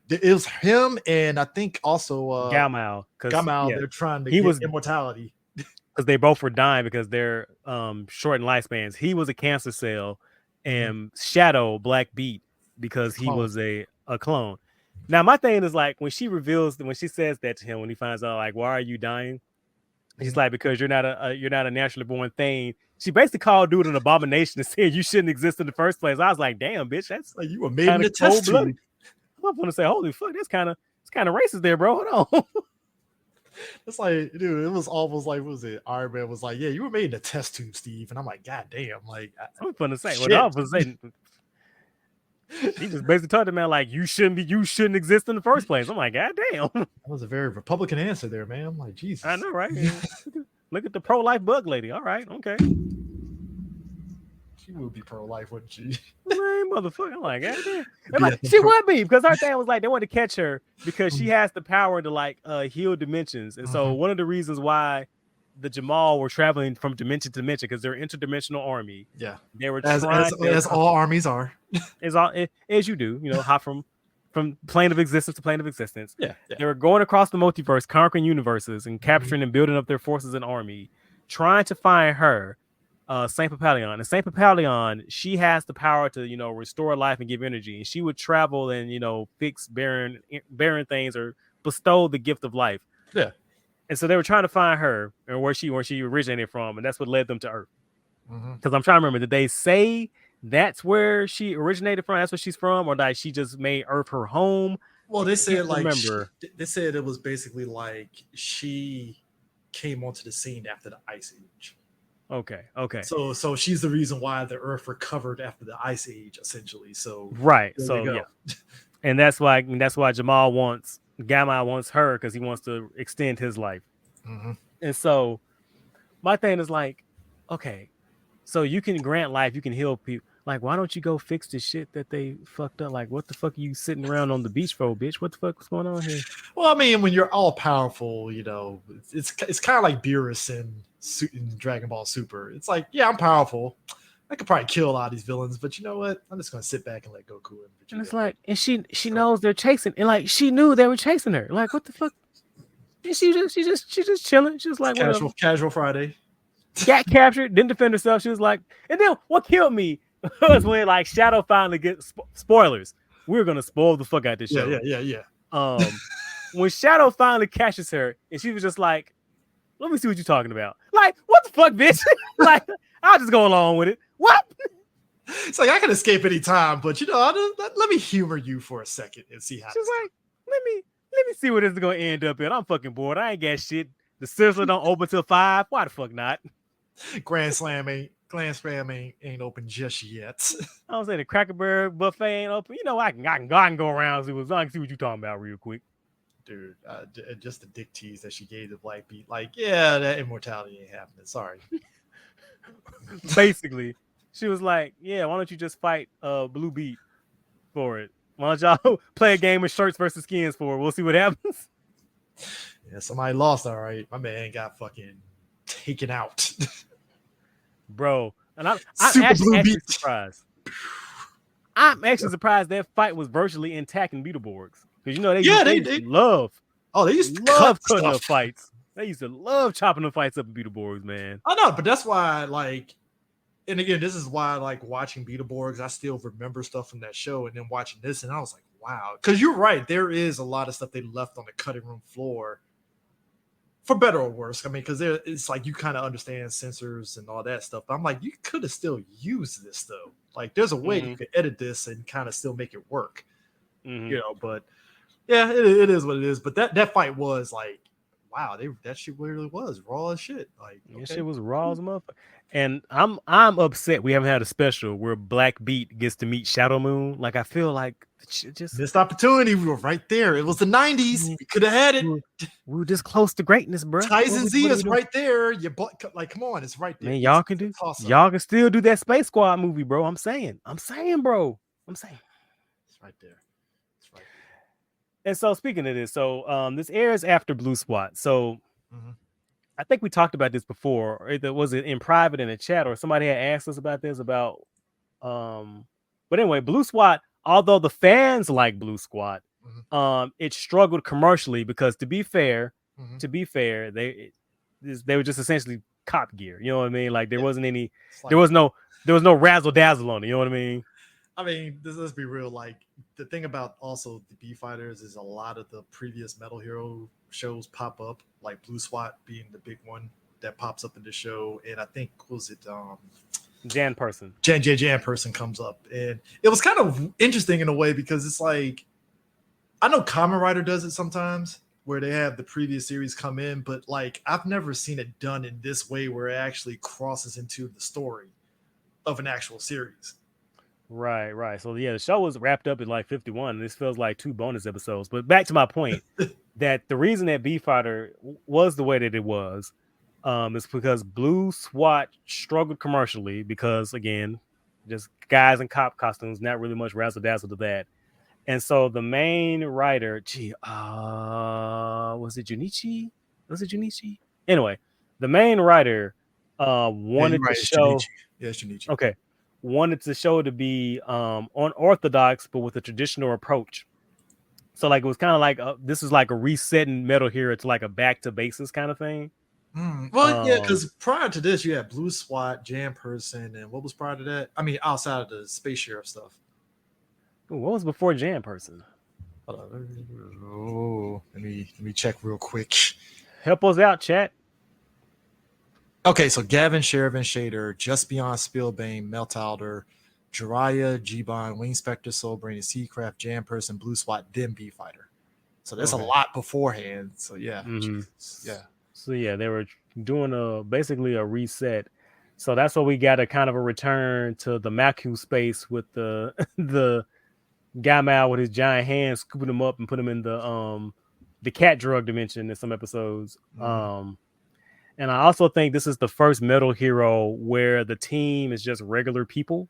It was him, and I think also Gamal. They're trying to get immortality. Because they both were dying because they're short in lifespans. He was a cancer cell, and Shadow Blackbeat because he was a clone. Now my thing is like when she says that to him, when he finds out like, why are you dying? He's like, because you're not a naturally born thing. She basically called dude an abomination and said you shouldn't exist in the first place. I was like, damn, bitch, that's like you were made in a test tube. I'm gonna say, holy fuck, it's kind of racist there, bro. Hold on. It's like, dude, it was almost like, what was it? Iron Man was like, yeah, you were made in a test tube, Steve. And I'm like, God damn. Like, I'm gonna say, what I was saying. He just basically told the man, like, you shouldn't exist in the first place. I'm like, God damn. That was a very Republican answer there, man. I'm like, Jesus. I know, right? Look at the pro-life bug lady. All right, okay. She would be pro-life, wouldn't she? Man, motherfucker. I'm like, God damn. Like, she would be, because her thing was like they wanted to catch her because she has the power to like heal dimensions. And so one of the reasons why the Jamal were traveling from dimension to dimension, because they're an interdimensional army. Yeah. They were as all armies are. As you do, hop from plane of existence to plane of existence. Yeah. They were going across the multiverse, conquering universes and capturing and building up their forces and army, trying to find her. Saint Papillion. And Saint Papillion, she has the power to, restore life and give energy. And she would travel and, fix barren things or bestow the gift of life. Yeah. And so they were trying to find her and where she originated from. And that's what led them to Earth. Because I'm trying to remember, did they say that's where she originated from? That's where she's from? Or did she just made Earth her home? Well, they said they said it was basically like she came onto the scene after the Ice Age. Okay. So she's the reason why the Earth recovered after the Ice Age, essentially. So right. So yeah, and that's why Gamal wants her because he wants to extend his life. And so my thing is like, okay, so you can grant life, you can heal people. Like, why don't you go fix the shit that they fucked up? Like, what the fuck are you sitting around on the beach for, bitch? What the fuck was going on here? Well, I mean, when you're all powerful, it's kind of like Beerus in Dragon Ball Super. It's like, yeah, I'm powerful. I could probably kill a lot of these villains, but you know what? I'm just gonna sit back and let Goku in. And it's like, and she knows they're chasing, and like she knew they were chasing her. Like, what the fuck? And she just chilling. She's like, casual Friday. Got captured, didn't defend herself. She was like, and then what killed me was when like Shadow finally gets spoilers. We're gonna spoil the fuck out this show. Yeah. when Shadow finally catches her, and she was just like, "Let me see what you're talking about." Like, what the fuck, bitch? Like, I'll just go along with it. What? It's like I can escape any time, but let me humor you for a second and see how. She's like, let me see where this is gonna end up in. I'm fucking bored. I ain't got shit. The Sizzler don't open till 5. Why the fuck not? Grand Slam ain't open just yet. I don't say the Cracker Barrel buffet ain't open. You know, I can go around and see what you talking about real quick. Dude, just the dick tease that she gave to Black Beat, like, yeah, that immortality ain't happening. Sorry. Basically, she was like, yeah, why don't you just fight Blue Beat for it? Why don't y'all play a game of shirts versus skins for it? We'll see what happens. Yeah, somebody lost, all right. My man got fucking taken out. Bro, and I'm Super actually Blue Beat. surprised. I'm actually surprised that fight was virtually intact in Beetleborgs. Because, you know, they love. Oh, they used to cutting up fights. They used to love chopping the fights up in Beetleborgs, man. I know, but that's why, like, and again, this is why, like, watching Beetleborgs, I still remember stuff from that show, and then watching this, and I was like, wow. Because you're right, there is a lot of stuff they left on the cutting room floor, for better or worse. I mean, because it's like you kind of understand censors and all that stuff. But I'm like, you could have still used this, though. Like, there's a way you could edit this and kind of still make it work. You know, but yeah, it is what it is. But that fight was like, wow, that shit really was raw as shit. Like, okay. That shit was raw as a motherfucker. And I'm upset we haven't had a special where Black Beat gets to meet Shadow Moon. Like, I feel like just missed opportunity. We were right there. It was the 90s. We could have had it. We were this close to greatness, bro. Tyson Z is right there. Like, come on, it's right there. Man, y'all can still do that Space Squad movie, bro. I'm saying, bro. It's right there. And so, speaking of this, so this airs after Blue SWAT. So I think we talked about this before. Or was it in private in the chat, or somebody had asked us about this but anyway, Blue SWAT, although the fans like Blue SWAT, it struggled commercially because, to be fair, they were just essentially cop gear. You know what I mean? Like, there wasn't any, there was no razzle dazzle on it. You know what I mean? I mean, let's be real. Like, the thing about also the B-fighters is a lot of the previous Metal Hero shows pop up, like Blue SWAT being the big one that pops up in the show. And I think, was it Jan Person comes up. And it was kind of interesting in a way because it's like, I know Kamen Rider does it sometimes where they have the previous series come in, but like, I've never seen it done in this way where it actually crosses into the story of an actual series. Right. So yeah, the show was wrapped up in like 51. And this feels like 2 bonus episodes. But back to my point, that the reason that B-Fighter was the way that it was, is because Blue SWAT struggled commercially because, again, just guys in cop costumes, not really much razzle dazzle to that. And so the main writer, was it Junichi? Anyway, the main writer wanted the show. Yes, Junichi. Okay. Wanted the show to be unorthodox, but with a traditional approach. So, like, it was kind of like this is like a resetting Metal Hero to like a back to basis kind of thing. Well, yeah, because prior to this, you had Blue SWAT, Jam Person, and what was prior to that? I mean, outside of the Space Sheriff stuff. Ooh, what was before Jam Person? Oh, let me check real quick. Help us out, chat. Okay, so Gavin, Sheriff, and Shader, Just Beyond, Spillbane, Meltowder, Jiraiya, G-Bond, Wing Spectre, Soulbrain, and Seacraft, Jam Person, Blue SWAT, then B-Fighter. So there's a lot beforehand. So yeah, yeah. So yeah, they were doing basically a reset. So that's what we got, a kind of a return to the Maku space with the guy Mal with his giant hands scooping him up and put him in the cat drug dimension in some episodes. And I also think this is the first Metal Hero where the team is just regular people.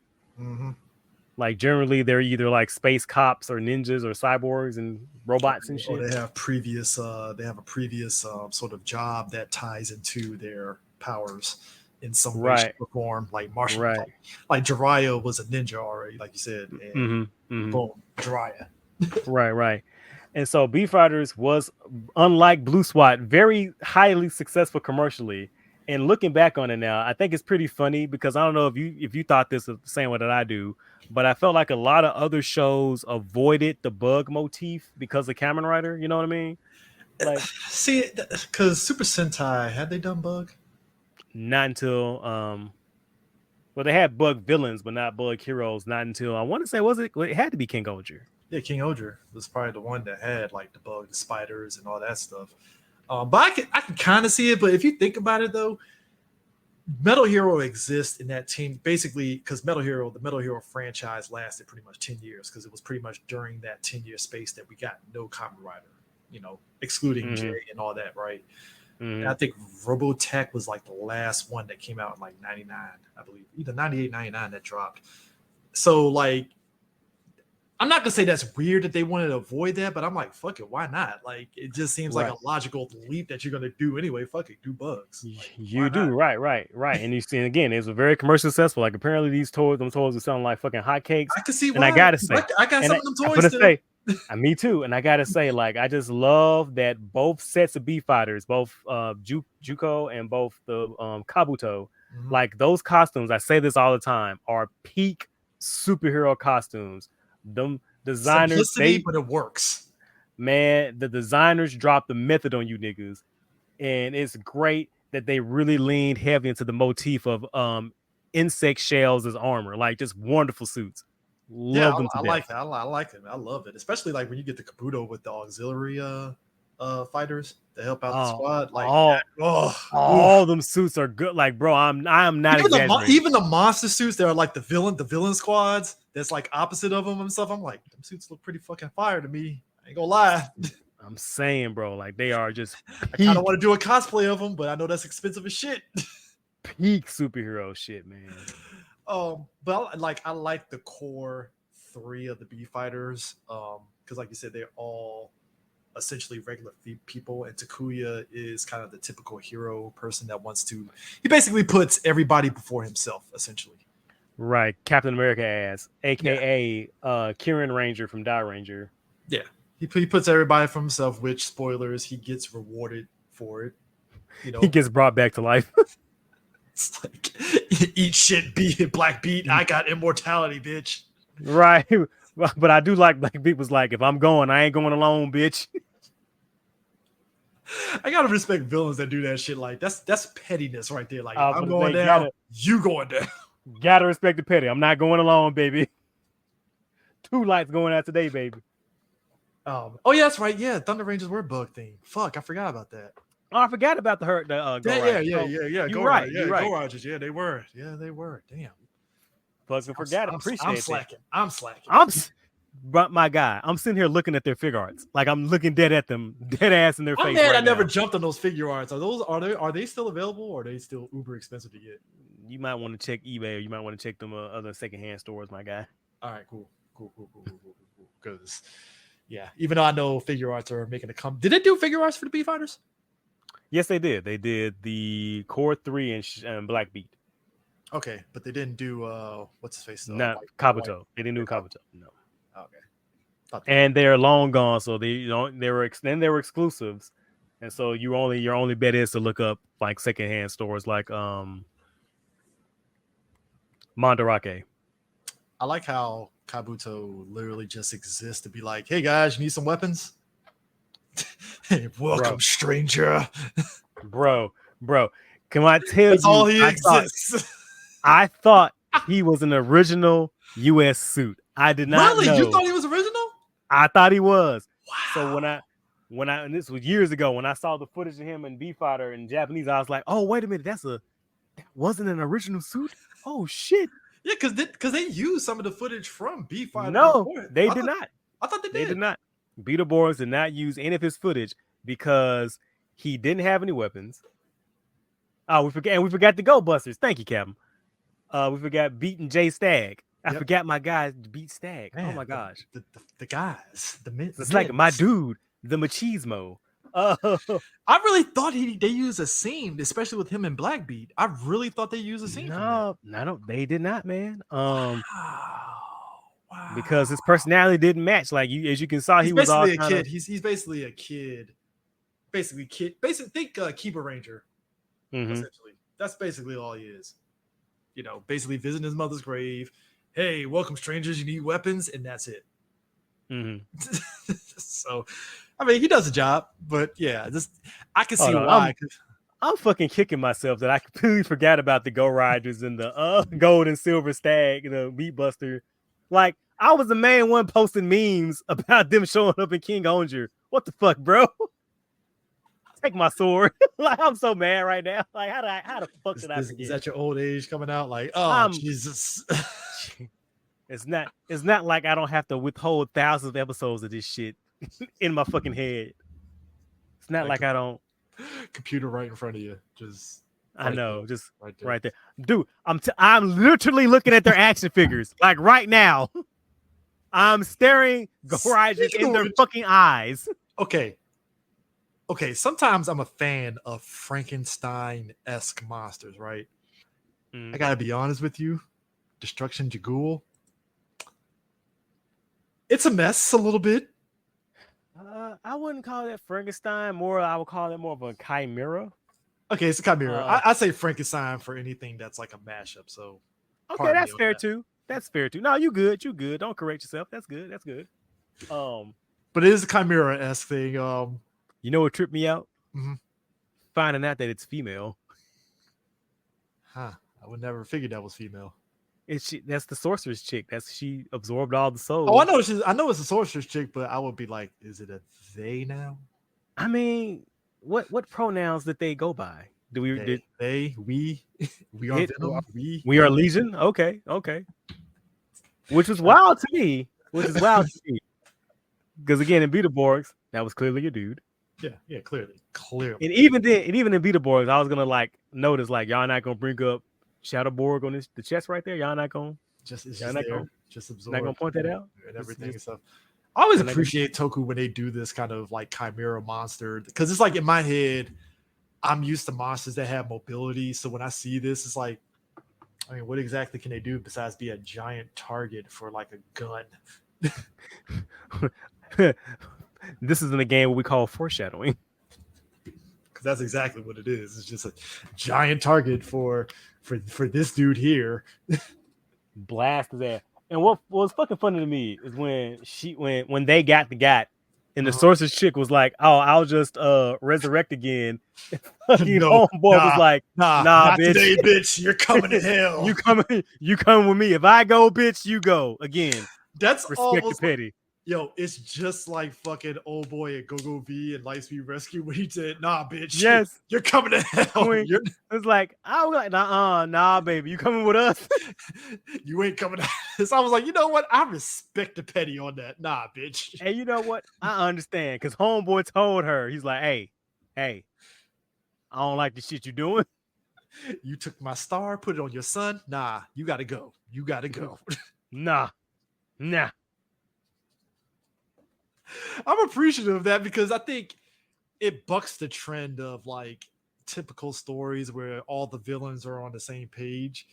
Like, generally, they're either like space cops or ninjas or cyborgs and robots and shit. Or they have a previous sort of job that ties into their powers in some way, shape, or form. Like Martian, like Jiraiya was a ninja already, like you said. And boom, Jiraiya. Right. And so B-Fighters was, unlike Blue SWAT, very highly successful commercially. And looking back on it now, I think it's pretty funny because I don't know if you thought this the same way that I do, but I felt like a lot of other shows avoided the bug motif because of Kamen Rider. You know what I mean? Like, see, because Super Sentai had they done bug? not until well, they had bug villains, but not bug heroes. Not until I want to say it had to be King Oger. Yeah, King Oger was probably the one that had like the bug, the spiders, and all that stuff. But I can kind of see it. But if you think about it, though, Metal Hero exists in that team basically because the Metal Hero franchise lasted pretty much 10 years because it was pretty much during that 10-year space that we got no Kamen Rider, excluding J and all that, right? And I think Robotech was like the last one that came out in like 99, I believe, either 98, 99 that dropped. So like, I'm not gonna say that's weird that they wanted to avoid that, but I'm like, fuck it, why not? Like, it just seems like a logical leap that you're gonna do anyway. Fuck it, do bugs. Like, you do right. And you see, again, it was very commercially successful. Like apparently these toys are selling like fucking hotcakes. I can see why. And I gotta say, I got some of them toys still. Me too. And I gotta say, like, I just love that both sets of B-fighters, both Juukou and both the Kabuto, like those costumes, I say this all the time, are peak superhero costumes. Them designers, but it works. Man, the designers dropped the method on you niggas. And it's great that they really leaned heavy into the motif of insect shells as armor. Like, just wonderful suits. Love them to I death. like that. I like it. I love it, especially like when you get the Kabuto with the auxiliary fighters to help out the squad. Like, all them suits are good. Like, bro, I'm not exaggerating. Even the monster suits that are like the villain squads. That's like opposite of them and stuff. I'm like, them suits look pretty fucking fire to me. I ain't gonna lie. I'm saying, bro, like they are just. I kind of want to do a cosplay of them, but I know that's expensive as shit. Peak superhero shit, man. But like I like the core 3 of the B-fighters, because like you said, they're all essentially regular people, and Takuya is kind of the typical hero person that wants to. He basically puts everybody before himself, essentially. Right, Captain America ass, aka Kieran Ranger from Die Ranger. Yeah, he puts everybody for himself. Which, spoilers, he gets rewarded for it. He gets brought back to life. It's like, eat shit, Black Beat. I got immortality, bitch. Right, but I do like Black Beat was like, if I'm going, I ain't going alone, bitch. I gotta respect villains that do that shit. Like that's pettiness right there. Like I'm going down, you going down. Gotta respect the petty. I'm not going alone, baby. 2 lights going out today, baby. Oh yeah, that's right. Yeah, Thunder Rangers were bug themed. Fuck, I forgot about that. Oh, I forgot about the Go yeah. You're right. Go Rogers. Yeah, they were. Damn. Fucking forgot. Appreciate it. I'm slacking. But my guy, I'm sitting here looking at their figure arts. Like I'm looking dead at them, dead ass in their face. I'm mad I never jumped on those figure arts. Are they still available, or are they still uber expensive to get? You might want to check eBay, or you might want to check them other secondhand stores, my guy. All right, cool. Because yeah, even though I know figure arts are making a come. Did they do figure arts for the B-fighters? Yes, they did. They did the Core 3 and Black Beat. Okay, but they didn't do what's his face? Not Kabuto. They didn't do Kabuto. No. Okay. And they're long gone, so they were exclusives, and so your only bet is to look up like secondhand stores like Mandarake. I like how Kabuto literally just exists to be like, hey guys, you need some weapons? Hey, welcome, stranger. bro. Can I tell That's you? All he exists. I thought he was an original U.S. suit. I did not know. You thought he was original? I thought he was. Wow. So when I and this was years ago, when I saw the footage of him in B-Fighter in Japanese, I was like, oh wait a minute, that wasn't an original suit. Oh shit. Yeah, because they used some of the footage from B-Fighter. No, they did not. I thought they did. They did not. Beetleborgs did not use any of his footage because he didn't have any weapons. Oh, we forgot the Go Busters. Thank you, Captain. We forgot beating Jay Stagg. I forgot my guy beat Stagg. Man, oh my gosh. The guys. It's like my dude, the machismo. I really thought they used a scene, especially with him and Black Beat. I really thought they used a scene. No, they did not, man. Wow. Because his personality didn't match. Like as you can saw, he was basically a kid. He's basically a kid. Basically think Kiba Ranger. Essentially. That's basically all he is. Basically visiting his mother's grave. Hey, welcome strangers. You need weapons, and that's it. Mm-hmm. So, I mean, he does a job, but yeah, I can see why. I'm fucking kicking myself that I completely forgot about the Go Riders and the gold and silver stag, Beat Buster. Like, I was the main one posting memes about them showing up in King Onger. What the fuck, bro? Take my sword. Like, I'm so mad right now. Like, how the fuck did I forget? Is that your old age coming out? Like, oh, Jesus. It's not like I don't have to withhold thousands of episodes of this shit in my fucking head. It's not like I don't. Computer right in front of you. Just I know, just right there. Dude, I'm literally looking at their action figures. Like right now. I'm staring Go Riders in their fucking eyes. Okay, sometimes I'm a fan of Frankenstein-esque monsters, right? I gotta be honest with you. Destruction Juukou. It's a mess a little bit. I wouldn't call that Frankenstein. I would call it more of a chimera. Okay, it's a chimera. I say Frankenstein for anything that's like a mashup. So okay, that's fair too. That's fair too. No, you good. Don't correct yourself. That's good. But it is a chimera-esque thing. You know what tripped me out? Mm-hmm. Finding out that it's female. Huh. I would never figured that was female. That's the sorcerer's chick. She absorbed all the souls. Oh, I know it's a sorcerer's chick, but I would be like, is it a they now? I mean, what pronouns did they go by? We are Venom. We are Legion. Okay. Which was wild to me. Because again, in Beetleborgs, that was clearly a dude. Yeah, clearly. And even in Beetleborgs, I was gonna notice y'all not gonna bring up Shadowborg on the chest right there. Y'all not gonna just absorb. Not gonna point that out and everything and stuff. I always appreciate Toku when they do this kind of like chimera monster, because it's like in my head, I'm used to monsters that have mobility. So when I see this, it's like, I mean, what exactly can they do besides be a giant target for like a gun? This is in a game what we call foreshadowing. Because that's exactly what it is. It's just a giant target for this dude here. Blast his ass. And what was fucking funny to me is when they got the gat, and the sorcerer's chick was like, "Oh, I'll just resurrect again." Homeboy was like, "Nah, not bitch. Today, bitch. You're coming to hell. You coming with me. If I go, bitch, you go again." That's respect almost the petty. Yo, it's just like fucking old boy at Go-Go V and Lightspeed Rescue when he said, "Nah, bitch. Yes, you're coming to hell." It's like, I was like, nah, baby, you coming with us? You ain't coming. So I was like, you know what? I respect the petty on that. Nah, bitch. And you know what? I understand, because homeboy told her, he's like, hey, I don't like the shit you doing. You took my star, put it on your son. Nah, you gotta go. Nah. I'm appreciative of that, because I think it bucks the trend of like typical stories where all the villains are on the same page.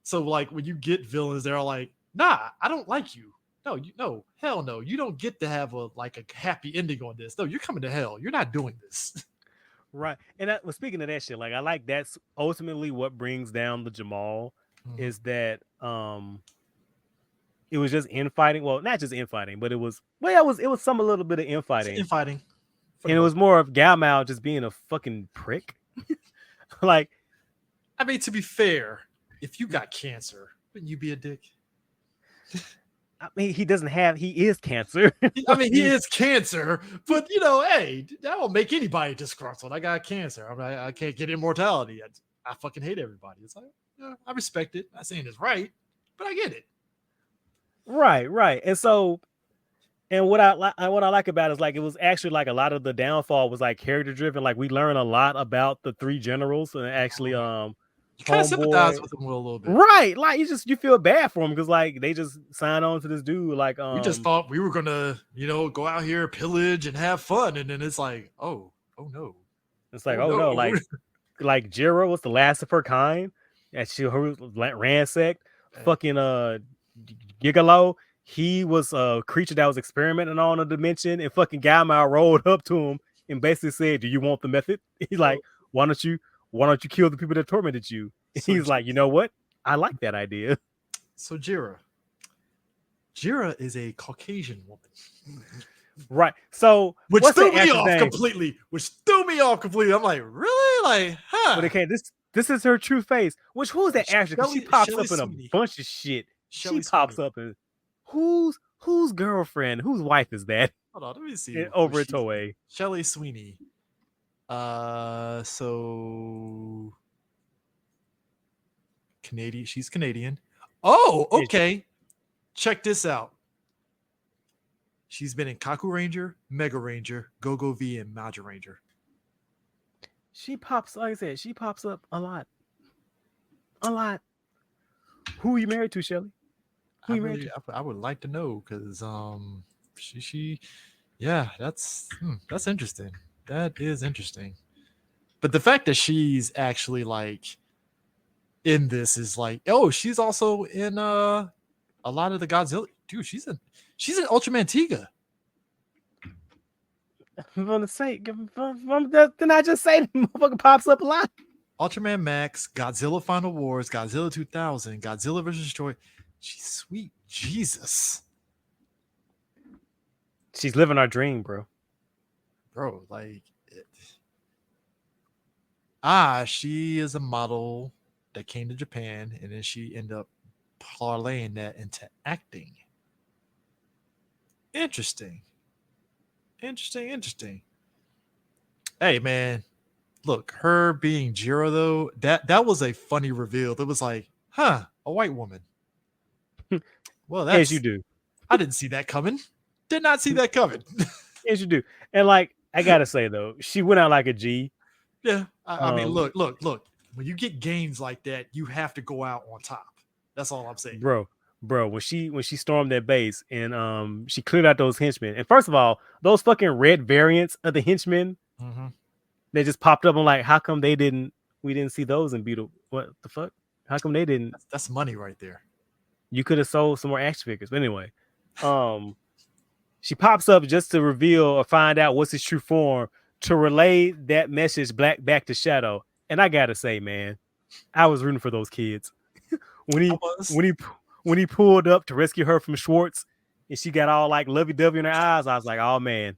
So like when you get villains, they're like, "Nah, I don't like you. No, hell no. You don't get to have a happy ending on this. No, you're coming to hell. You're not doing this." Right. And speaking of that shit, I like that's ultimately what brings down the Jamal is that it was just infighting. Well, not just infighting, but it was some a little bit of infighting. Infighting. And it was more of Galmao just being a fucking prick. I mean, to be fair, if you got cancer, wouldn't you be a dick? I mean, he is cancer. I mean, he is cancer, but hey, that will make anybody disgruntled. I got cancer. I can't get immortality. I fucking hate everybody. It's like, I respect it. I'm not saying it's right, but I get it. Right. And so, and what I like about it is it was actually a lot of the downfall was character driven. We learn a lot about the three generals, and actually you kind of sympathize with them a little bit, right? You feel bad for them because they just signed on to this dude. We just thought we were gonna go out here, pillage and have fun, and then it's like, oh no, it's like no. like Jira was the last of her kind, and she ransacked. Fucking Gigolo, he was a creature that was experimenting on a dimension, and fucking Galmao rolled up to him and basically said, "Do you want the method?" He's like, "Why don't why don't you kill the people that tormented you? And So he's like, you know what? I like that idea. So Jira is a Caucasian woman. Right. So Which what's threw the me actor's off name? completely. I'm like, really? Like, huh? But okay, this is her true face. Which who's that actor? Because she pops up in a bunch of shit. She pops up in whose girlfriend, whose wife is that? Hold on, let me see. Over at Toei. Shelley Sweeney. So Canadian. She's Canadian. Oh, okay. Check this out. She's been in Kaku Ranger, Mega Ranger, Go-Go V, and Major Ranger. She pops, like I said, she pops up a lot. A lot. Who are you married to, Shelly? I would like to know because yeah, that's interesting. That is interesting. But the fact that she's actually like in this is like, oh, she's also in a lot of the Godzilla. Dude, she's in Ultraman Tiga. I'm gonna say, didn't I just say the motherfucker pops up a lot? Ultraman Max, Godzilla Final Wars, Godzilla 2000, Godzilla vs. Troy. She's sweet Jesus. She's living our dream, bro. Bro, like she is a model that came to Japan and then she ended up parlaying that into acting. Interesting. Hey man, look, her being Jiro though, that was a funny reveal. It was like, huh, a white woman. Well, that's as you do. I didn't see that coming. Did not see that coming. As you do. And like, I gotta say though, she went out like a G. Yeah. I mean, look. When you get games like that, you have to go out on top. That's all I'm saying. Bro, when she stormed that base and she cleared out those henchmen. And first of all, those fucking red variants of the henchmen, they just popped up. I'm like, how come we didn't see those in Beetle? What the fuck? How come they didn't? That's money right there. You could have sold some more action figures. But anyway, she pops up just to reveal or find out what's his true form to relay that message back to Shadow. And I gotta say, man, I was rooting for those kids. when he pulled up to rescue her from Schwartz and she got all like lovey-dovey in her eyes, I was like, oh man.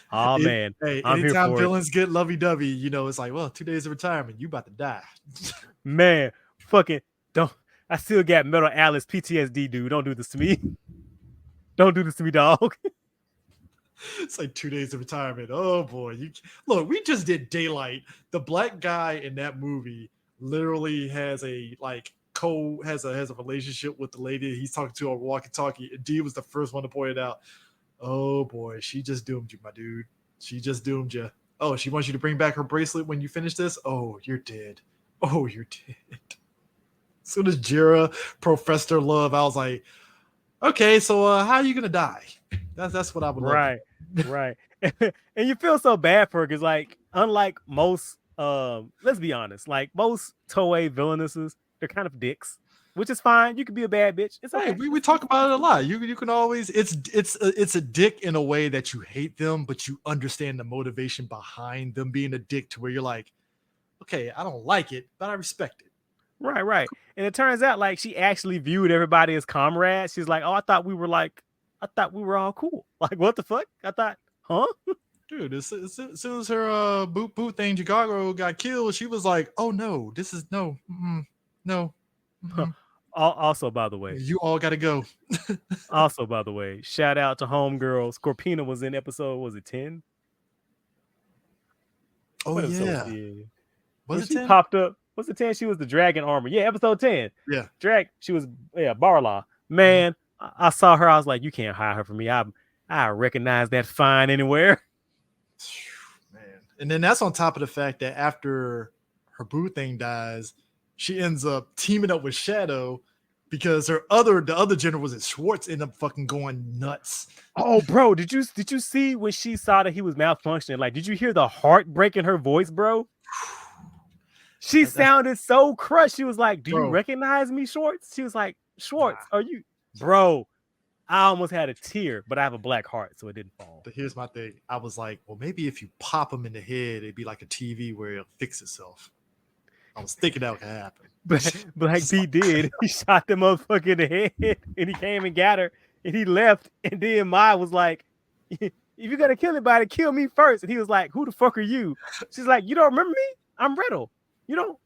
Hey, I'm anytime villains get lovey-dovey, you know, it's like, well, 2 days of retirement, you about to die. Man, fucking I still got Metal Alice PTSD, dude. Don't do this to me. Don't do this to me, dog. It's like 2 days of retirement. Oh boy. Look, we just did Daylight. The black guy in that movie literally has a relationship with the lady he's talking to on walkie-talkie. And D was the first one to point it out. Oh boy, she just doomed you, my dude. She just doomed you. Oh, she wants you to bring back her bracelet when you finish this? Oh, you're dead. Oh, you're dead. As soon as Jira professed her love, I was like, okay, so how are you gonna die? That's what I would love. Right. And you feel so bad for her because, like, unlike most, let's be honest, like most Toei villainesses, they're kind of dicks, which is fine. You can be a bad bitch. It's okay. We talk about it a lot. You can always it's a dick in a way that you hate them, but you understand the motivation behind them being a dick to where you're like, okay, I don't like it, but I respect it. Right. And it turns out like she actually viewed everybody as comrades. She's like, oh, I thought we were all cool. Like, what the fuck? I thought, huh? Dude, as soon as her boot thing Chicago got killed, she was like, oh no, this is no. Also, by the way, you all gotta go. Also, by the way, shout out to Homegirl. Scorpina was in episode, was it 10? Oh yeah. Was it 10? Popped up. Was it 10? She was the dragon armor. Yeah, episode 10. Yeah. She was Barla. Man, I saw her. I was like, you can't hide her from me. I recognize that fine anywhere. Man. And then that's on top of the fact that after her boo thing dies, she ends up teaming up with Shadow because the other general was at Schwartz end up fucking going nuts. Oh, bro, did you see when she saw that he was malfunctioning? Like, did you hear the heartbreak in her voice, bro? She sounded so crushed. She was like, do you recognize me, Schwartz? She was like, Schwartz, are you? Bro, I almost had a tear, but I have a black heart, so it didn't fall. But here's my thing. I was like, well, maybe if you pop him in the head, it'd be like a TV where it'll fix itself. I was thinking that could happen. Black Pete did. He shot the motherfucker in the head, and he came and got her, and he left. And then Maya was like, "If you're gonna kill anybody, kill me first." And he was like, "Who the fuck are you?" She's like, "You don't remember me? I'm Riddle. You don't,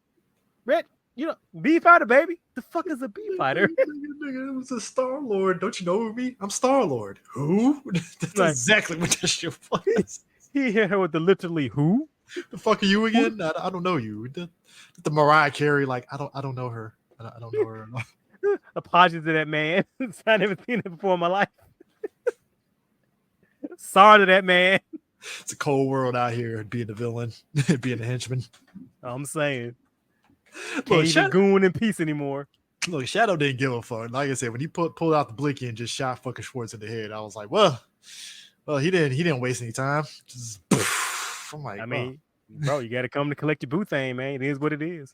Red. You know, B-fighter, baby. The fuck is a B-fighter?" Nigga, it was a Star-Lord. Don't you know me? I'm Star-Lord. Who? That's Like, exactly what that shit was. He hit her with the literally who? The fuck are you again? I don't know you. The Mariah Carey, like I don't know her. I don't know her. Apologies to that man. I never seen it before in my life. Sorry to that man. It's a cold world out here, being the villain, being the henchman. I'm saying. Can't Look, even goon in peace anymore. Look, Shadow didn't give a fuck. Like I said, when he pulled out the blicky and just shot fucking Schwartz in the head, I was like, well, he didn't waste any time. Just, I'm like, I mean, bro, you got to come to collect your boothane, man. It is what it is.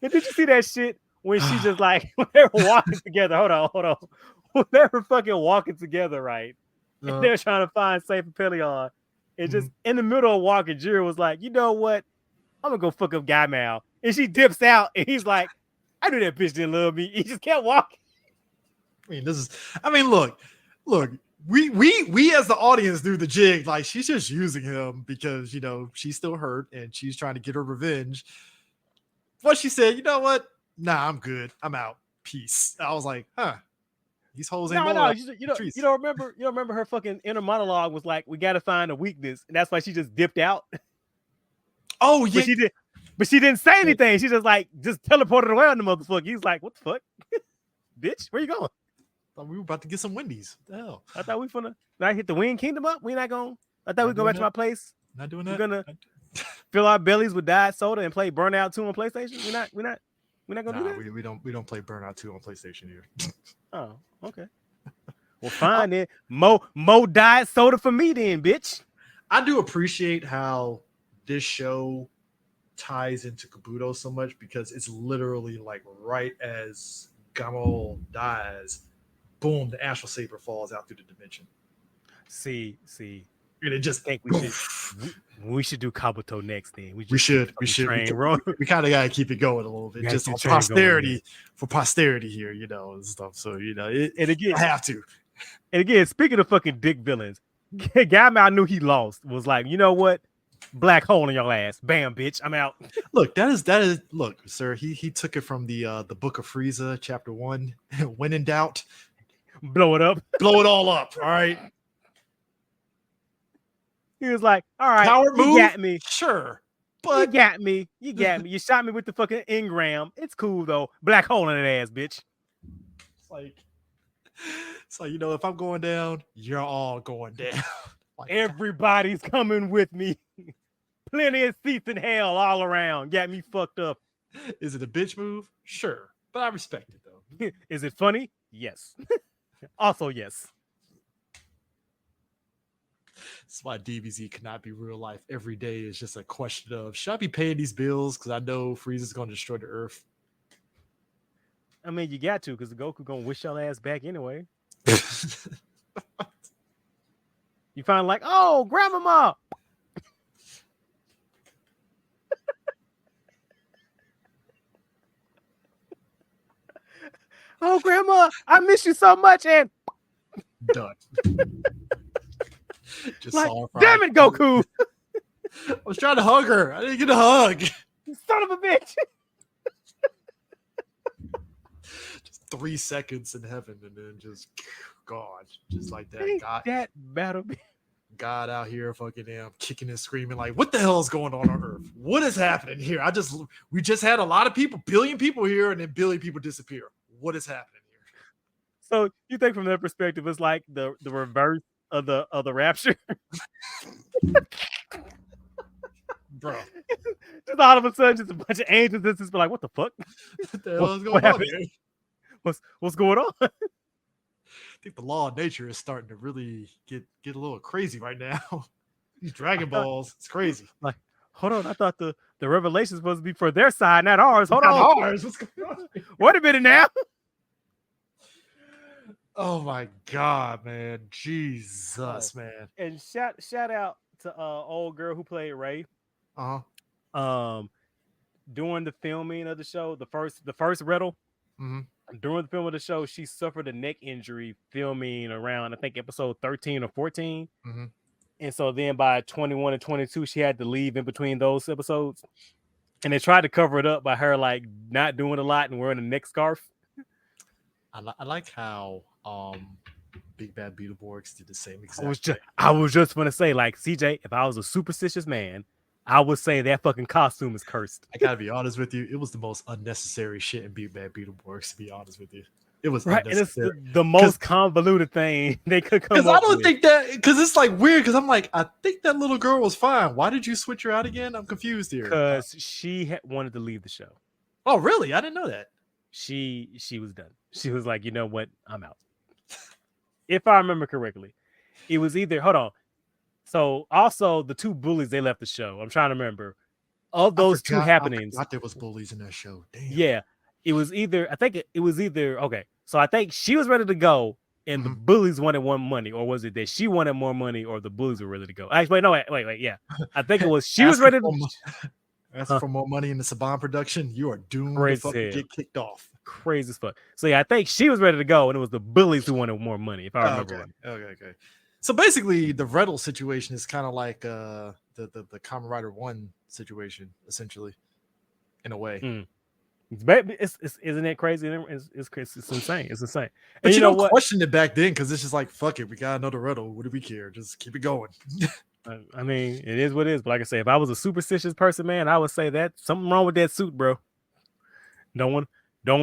And did you see that shit when she just like when they were walking together? Hold on. When they were fucking walking together, right? And they were trying to find Safe and Pelion. And just in the middle of walking, Jira was like, you know what? I'm gonna go fuck up Guy Mal. And she dips out, and he's like, I knew that bitch didn't love me. He just kept walking. Look, we as the audience do the jig, like she's just using him because she's still hurt and she's trying to get her revenge. What she said, you know what? Nah, I'm good. I'm out. Peace. I was like, huh. These hoes ain't no. You don't remember her fucking inner monologue was like, we gotta find a weakness, and that's why she just dipped out. Oh yeah, but she didn't say anything. She just teleported away on the motherfucker. He's like, what the fuck, bitch? Where you going? Thought we were about to get some Wendy's. What the hell? I thought we finna hit the Wing Kingdom up. We not going. I thought we go back to my place. Not doing that. We're gonna fill our bellies with Diet Soda and play Burnout 2 on PlayStation. We're not gonna do that. We don't play Burnout 2 on PlayStation here. Oh, okay. Well, fine then. Mo Diet Soda for me then, bitch. I do appreciate how this show ties into Kabuto so much because it's literally like right as Gamal dies, boom, the Astral Saber falls out through the dimension. See. And it just think we should do Kabuto next then. We should. We kind of gotta keep it going a little bit, just for posterity here, and stuff. So and again, I have to. And again, speaking of fucking dick villains, guy I knew he lost was like, you know what? Black hole in your ass. Bam, bitch. I'm out. Look, that is look, sir. He took it from the Book of Frieza, chapter 1. When in doubt, blow it up. Blow it all up. All right. He was like, all right, power move. You got me. Sure. But you got me. You shot me with the fucking engram. It's cool though. Black hole in that ass, bitch. It's like, if I'm going down, you're all going down. Like, everybody's coming with me. Plenty of seats in hell all around. Got me fucked up. Is it a bitch move? Sure. But I respect it though. Is it funny? Yes. Also, yes. That's why DBZ cannot be real life. Every day is just a question of, should I be paying these bills? Because I know Frieza's going to destroy the Earth. I mean, you got to, because the Goku going to wish your ass back anyway. You find like, oh, grandmama. Oh, grandma, I miss you so much. And done. Just like, damn it, Goku. I was trying to hug her. I didn't get a hug. You son of a bitch. Just 3 seconds in heaven and then just gone. Just like that. Ain't that battle. God out here fucking kicking and screaming like, what the hell is going on Earth? What is happening here? We just had a lot of people, billion people here, and then billion people disappear. What is happening here? So you think from that perspective, it's like the reverse of the rapture? Bro. Just all of a sudden, just a bunch of angels just be like, what the fuck? What the hell is going on here? What's going on? I think the law of nature is starting to really get a little crazy right now. These Dragon Balls, it's crazy. Like, hold on, I thought the revelation is supposed to be for their side, not ours. Hold on. Ours. What's going on? Wait a minute now. Oh my God, man. Jesus, man. And shout out to old girl who played Ray. Uh-huh. during the filming of the show, the first riddle, Mm-hmm. during the film of the show, she suffered a neck injury filming around, I think, episode 13 or 14. Mm-hmm. And so then by 21 and 22, she had to leave in between those episodes. And they tried to cover it up by her like not doing a lot and wearing a neck scarf. I like how Big Bad Beetleborgs did the same exact I was just gonna say, like, CJ, if I was a superstitious man, I would say that fucking costume is cursed. I gotta be honest with you, it was the most unnecessary shit in Big Bad Beetleborgs, to be honest with you. It was right, and it's unnecessary. the most convoluted thing they could come up with. Because I don't think that, because it's like weird, because I'm like, I think that little girl was fine. Why did you switch her out again? I'm confused here. Because she wanted to leave the show. Oh, really? I didn't know that. She was done. She was like, you know what? I'm out. If I remember correctly, it was either, hold on. So also the two bullies, they left the show. I'm trying to remember. Of those two happenings. I forgot there was bullies in that show. Damn. Yeah. It was either, I think it was either, okay. So I think she was ready to go and the bullies wanted more money, or was it that she wanted more money or the bullies were ready to go? Actually, no, wait, yeah. I think it was she was ready to ask for more money in the Saban production. You are doomed to fucking get kicked off. Crazy as fuck. So yeah, I think she was ready to go, and it was the bullies who wanted more money, if I remember right. Okay. So basically, the Redl situation is kind of like the Kamen Rider 1 situation, essentially, in a way. Isn't it crazy? It's insane. It's insane. But you don't question it back then because it's just like, fuck it, we got another Redl. What do we care? Just keep it going. I mean, it is what it is. But like I say, if I was a superstitious person, man, I would say that something wrong with that suit, bro. Don't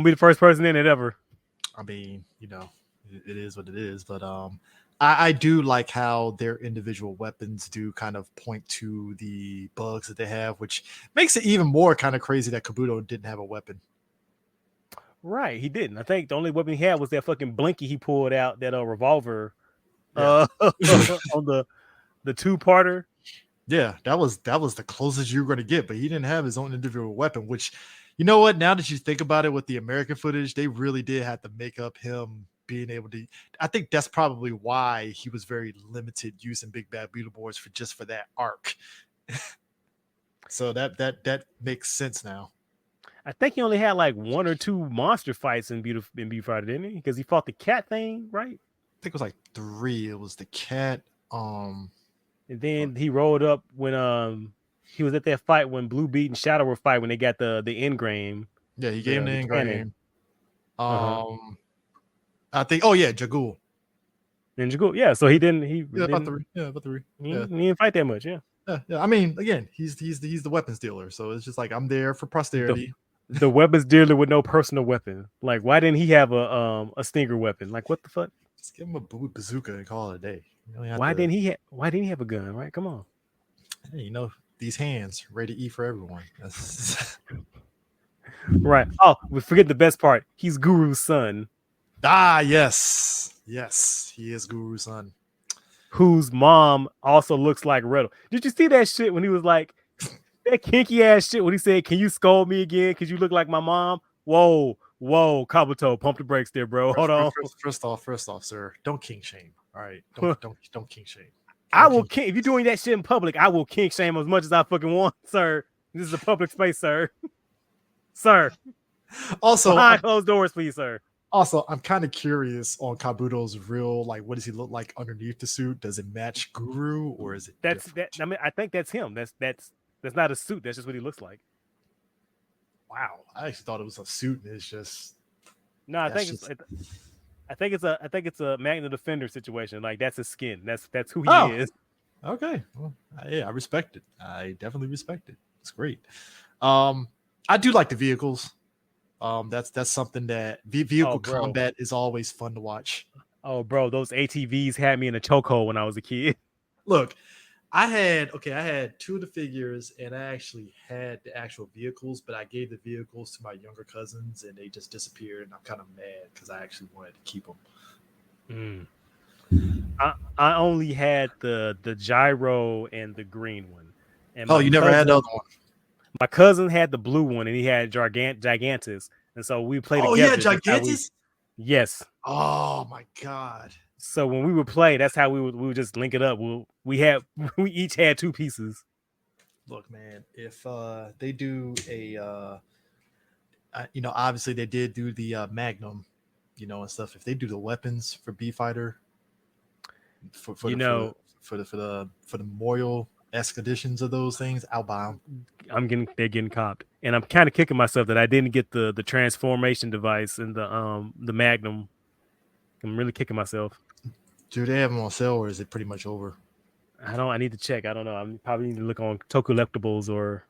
be the first person in it ever. I mean, it is what it is. But I do like how their individual weapons do kind of point to the bugs that they have, which makes it even more kind of crazy that Kabuto didn't have a weapon. Right, he didn't. I think the only weapon he had was that fucking blinky he pulled out, that revolver on the two-parter. Yeah, that was the closest you were going to get, but he didn't have his own individual weapon, which, you know what, now that you think about it with the American footage, they really did have to make up him being able to. I think that's probably why he was very limited using Big Bad Beetleborgs for that arc. So that makes sense now. I think he only had like one or two monster fights in B-fighter, didn't he? Because he fought the cat thing, right? I think it was like 3. It was the cat. And then he rolled up when he was at that fight when Blue Beat and Shadow were fighting when they got the engram. Yeah, he gave him the engram. I think. Oh yeah, Juukou. And Juukou, yeah. So he didn't. About 3. Yeah, about 3. He didn't fight that much. Yeah. Yeah. I mean, again, he's the weapons dealer, so it's just like I'm there for posterity. The weapons dealer with no personal weapon. Like, why didn't he have a stinger weapon? Like, what the fuck? Just give him a bazooka and call it a day. Why didn't he have a gun? Right? Come on. Hey, these hands ready to eat for everyone. Right. Oh, we forget the best part. He's Guru's son. Ah, yes, he is Guru's son, whose mom also looks like Riddle. Did you see that shit when he was like that kinky ass shit when he said, "Can you scold me again? Because you look like my mom." Whoa, Kabuto, pump the brakes there, bro. Hold on. First off, sir, don't kink shame. All right, don't kink shame. I will kink. If you're doing that shit in public, I will kink shame as much as I fucking want, sir. This is a public space, sir. Sir. Also, behind closed doors, please, sir. Also, I'm kind of curious on Kabuto's real, like, what does he look like underneath the suit? Does it match Guru, or is it different? I mean, I think that's him. That's not a suit. That's just what he looks like. Wow, I actually thought it was a suit, and it's just. No, I think it's a Magna Defender situation. Like, that's his skin. That's who he is. Okay, well, yeah, I respect it. I definitely respect it. It's great. I do like the vehicles. That's something that vehicle combat is always fun to watch. Oh, bro, those ATVs had me in a chokehold when I was a kid. Look, I had 2 of the figures, and I actually had the actual vehicles, but I gave the vehicles to my younger cousins, and they just disappeared, and I'm kind of mad because I actually wanted to keep them. I only had the gyro and the green one. And you never had the other one? My cousin had the blue one, and he had Gigantus, and so we played together. Oh yeah, Gigantus. Yes. Oh my god. So when we would play, that's how we would just link it up. We each had 2 pieces. Look, man, if they do a obviously they did do the Magnum, and stuff. If they do the weapons for B-fighter for for You the for the know, for the for the for the memorial esque editions of those things, I'll buy them. they're getting copped, and I'm kind of kicking myself that I didn't get the transformation device and the Magnum. I'm really kicking myself. Do they have them on sale, or is it pretty much over? I need to check. I don't know. I probably need to look on Tokulectables or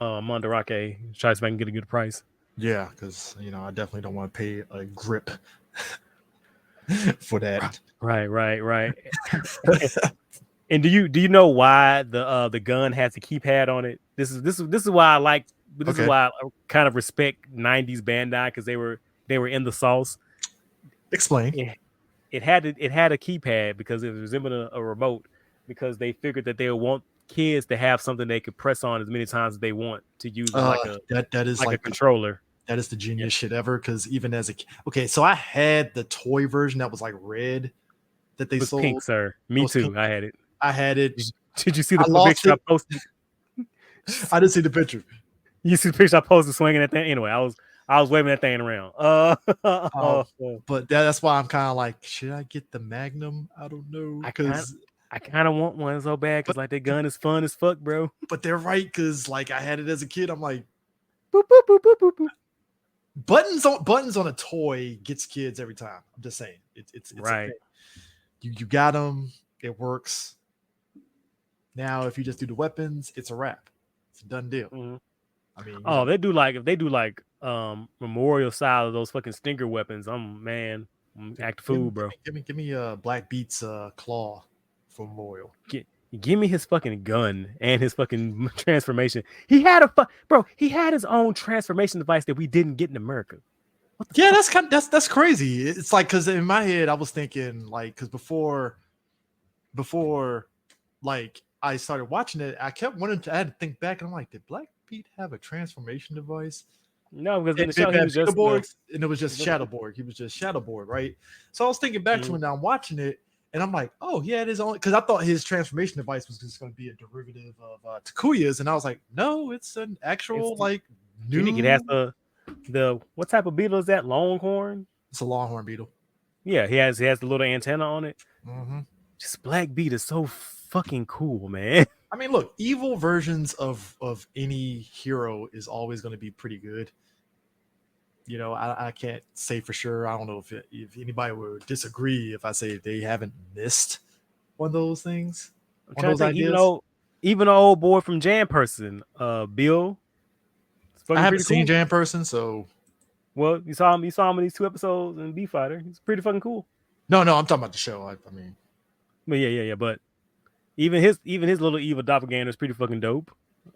Mandarake. Try to see if I can get a good price. Yeah, because I definitely don't want to pay a grip for that. Right. And do you know why the gun has a keypad on it? This is why I like. This is Okay, why I kind of respect '90s Bandai because they were in the sauce. explain. It, it had a keypad because it resembled a remote because they figured that they would want kids to have something they could press on as many times as they want to use it That is like a like controller. that is the Yeah, genius shit ever. Because even as okay, so I had the toy version that was like red that it they was pink, sold. sir. It Me was pink. too. I had it. I had it. Did you see I the lost picture I it. posted? I didn't see the picture. You see the picture I posted swinging that thing. Anyway, I was waving that thing around. Um, but that's why I'm kind of like, should I get the Magnum? I don't know, I kind because I kind of want one so bad but because like that gun is fun as fuck, bro. but they're right, because like I had it as a kid. I'm like, Boop, boop, boop, boop, boop, boop. buttons on a toy gets kids every time. I'm just saying, it's a Right. thing. You got them. It works. Now, if you just do the weapons, it's a wrap. It's a done deal. Mhm. I mean, Oh, if they do like memorial style of those fucking stinger weapons, act give fool, me, give bro. me, give me, give me Black Beats claw for Memorial. Get, Give me his fucking gun and his fucking transformation. He had his own transformation device that we didn't get in America. What the Yeah, fuck? that's crazy. It's like, because in my head I was thinking, like, because before like I started watching it, I kept wanting to. I had to think back, and I'm like, did Black Beat have a transformation device? No, because in And the Big show he Bad was just the Beetleborgs, and it was just Shadowborg. He was just Shadowborg, right? So I was thinking back to Mhm. when I'm watching it, and I'm like, oh yeah, it is only, because I thought his transformation device was just going to be a derivative of Takuya's, and I was like, no, it's an It's actual like unique. It has new. the what type of beetle is that? Longhorn? It's a longhorn beetle. Yeah, he has the little antenna on it. Hmm. Just Black Beat is so fucking cool, man. I mean, look, evil versions of any hero is always going to be pretty good. I can't say for sure. I don't know if anybody would disagree if I say they haven't missed one of those things, I'm one of trying to those think, ideas. even the old boy from Jam Person, Bill, it's I fucking haven't pretty seen cool. Jan in person, so Well, you saw him in these 2 episodes in B-Fighter. He's pretty fucking cool. no, I'm talking about the show. I mean, But yeah. But even his little evil doppelganger is pretty fucking dope.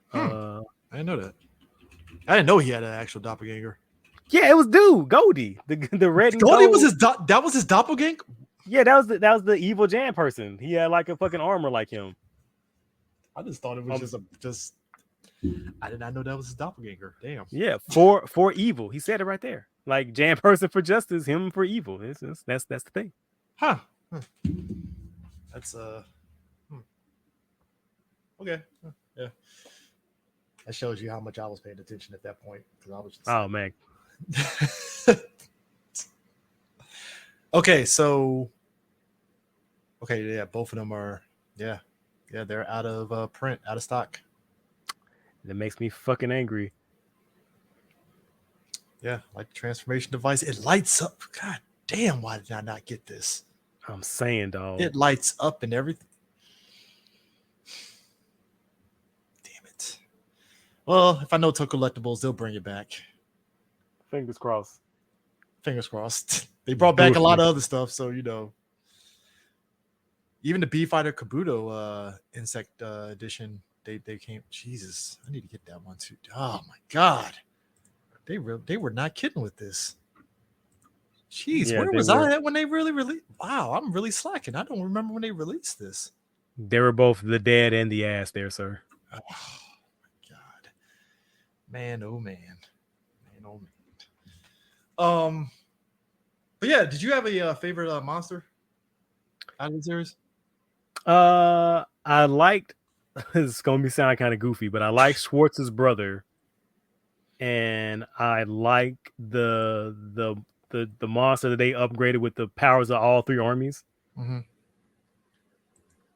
hmm, Uh, I didn't know that. I didn't know he had an actual doppelganger. yeah, it was dude Goldie, the red and Goldie was gold. that was his doppelganger. Yeah, that was the evil Jam Person. He had like a fucking armor like him. I just thought it was Um, just. I did not know that was his doppelganger. Damn. yeah, for evil. He said it right there. Like Jam Person for justice, him for evil. That's the thing. Huh. Huh. That's hmm. Okay. Huh. Yeah. That shows you how much I was paying attention at that point, because I was just Oh man, okay. So okay, yeah, both of them are yeah, they're out of print, out of stock. that makes me fucking angry. Yeah, like the transformation device, it lights up. God damn, why did I not get this? I'm saying, dog. It lights up and everything. Damn it. Well, if I know Toy Collectibles, they'll bring it back. Fingers crossed. Fingers crossed. They brought Do back it a for lot me. of other stuff, so even the B-fighter Kabuto insect edition, they came. Jesus, I need to get that one too. Oh my god, they were not kidding with this. Jeez, Yeah, where they was were. I at when they really released? Wow, I'm really slacking. I don't remember when they released this. They were both the dead and the ass there, sir. Oh my god, man, oh man, man, oh man. But yeah, did you have a favorite monster out of the series? I liked. it's gonna be sound kind of goofy, but I like Schwartz's brother, and I like the monster that they upgraded with the powers of all three armies. Mm-hmm.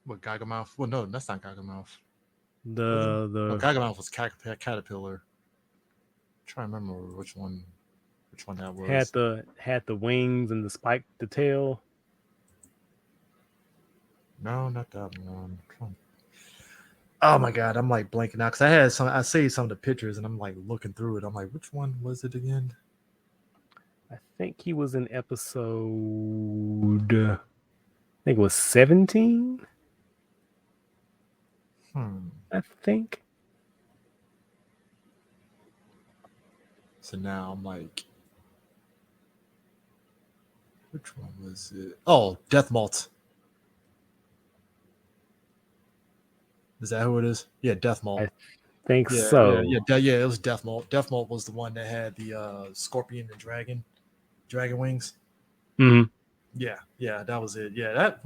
What, Gargamouth? Well, no, that's not Gargamouth. The No, the Gargamouth was Caterpillar. I'm trying to remember which one that was. had the wings and the spike, the tail. No, not that one. Oh my god, I'm like blanking out because I see some of the pictures and I'm like looking through it. I'm like, which one was it again? I think he was in episode. I think it was 17. I think. So now I'm like, which one was it? Oh, Death Malt. Is that who it is? Yeah, Death Malt. I think Yeah, so. yeah. It was Death Malt. Death Malt was the one that had the scorpion and dragon wings. Mm-hmm. Yeah, that was it. Yeah, that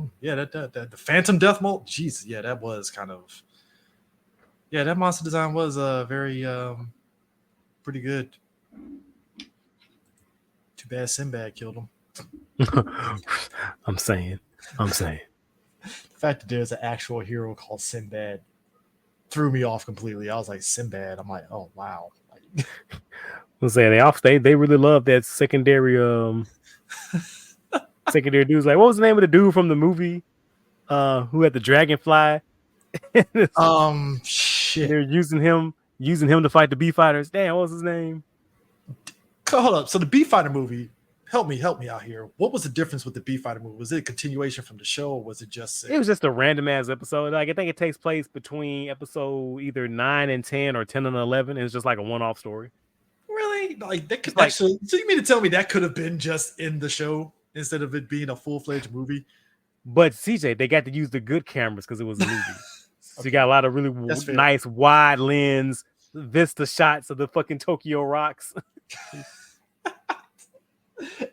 the Phantom Death Malt. Jesus, yeah, that was kind of. Yeah, that monster design was very pretty good. Too bad Sinbad killed him. I'm saying. The fact that there's an actual hero called Sinbad threw me off completely. I was like, Sinbad. I'm like, oh wow. Let's say they really love that secondary secondary dudes. Like, what was the name of the dude from the movie? Who had the dragonfly? Shit. They're using him to fight the B-fighters. Damn, what was his name? Hold up. So the B-fighter movie, help me out here. What was the difference with the B-fighter movie? Was it a continuation from the show, or was it just? It was just a random ass episode. Like, I think it takes place between episode either 9 and 10 or 10 and 11. It's just like a one-off story. Really? Like that could actually? So you mean to tell me that could have been just in the show instead of it being a full-fledged movie? But CJ, they got to use the good cameras because it was a movie. So you got a lot of really nice wide lens vista shots of the fucking Tokyo rocks.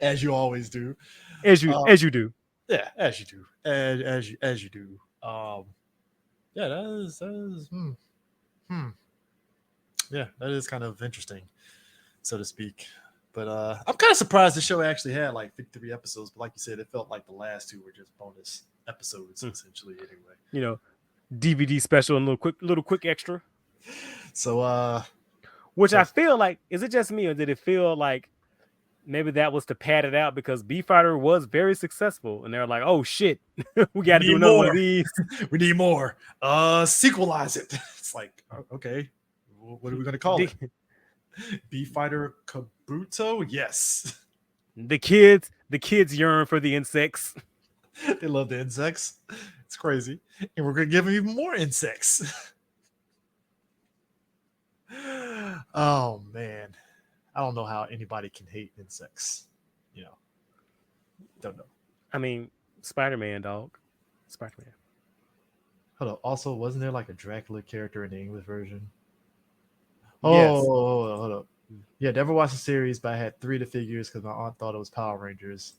As you always do. As you do. Yeah, as you do. As you do. Yeah, that is yeah, that is kind of interesting, so to speak. But I'm kind of surprised the show actually had like 53 episodes. But like you said, it felt like the last two were just bonus episodes, essentially. Anyway, you know, DVD special and little quick extra. So, which I feel like, is it just me or did it feel like maybe that was to pad it out because B-Fighter was very successful and they're like, oh shit, we got to do another one of these. We need more. Sequelize it. It's like, okay, what are we gonna call it? B-Fighter Kabuto? Yes. The kids yearn for the insects. They love the insects. It's crazy. And we're gonna give them even more insects. Oh man. I don't know how anybody can hate insects. Don't know. I mean, Spider-Man, dog. Spider-Man. Hold on. Also, wasn't there like a Dracula character in the English version? Yes. Hold up. Yeah, never watched the series, but I had 3 of the figures because my aunt thought it was Power Rangers.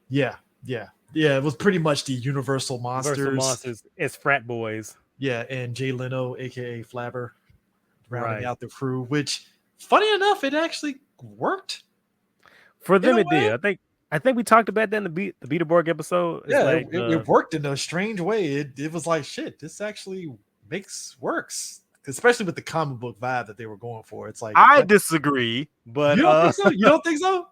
Yeah. It was pretty much the Universal Monsters. It's frat boys. Yeah, and Jay Leno, aka Flabber, rounding out the crew. Which, funny enough, it actually worked. For them, it did. I think we talked about that in the Beetleborg episode. It's like, it worked in a strange way. It was like, shit, this actually works. Especially with the comic book vibe that they were going for. It's like, I disagree, but you don't think so? You don't think so?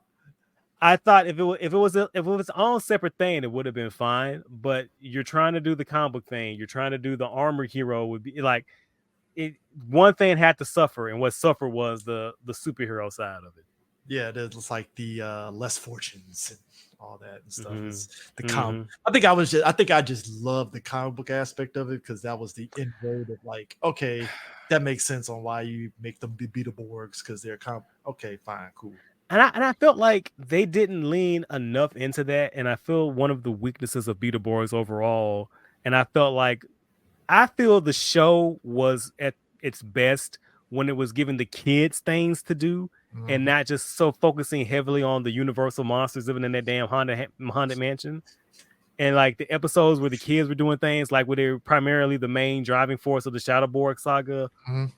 I thought if it was its own separate thing, it would have been fine. But you're trying to do the comic book thing. You're trying to do the armor hero. Would be like it. One thing had to suffer, and what suffered was the superhero side of it. Yeah, there's like the less fortunes and all that and stuff. Mm-hmm. It's the comic. I think I just love the comic book aspect of it because that was the end road of like, okay, that makes sense on why you make them be Beetleborgs because they're okay, fine, cool. And I felt like they didn't lean enough into that, and I feel one of the weaknesses of Beetleborgs overall. And I feel the show was at its best when it was giving the kids things to do. Mm-hmm. And not just so focusing heavily on the Universal monsters living in that damn haunted mansion. and like the episodes where the kids were doing things like where they were primarily the main driving force of the Shadowborg saga,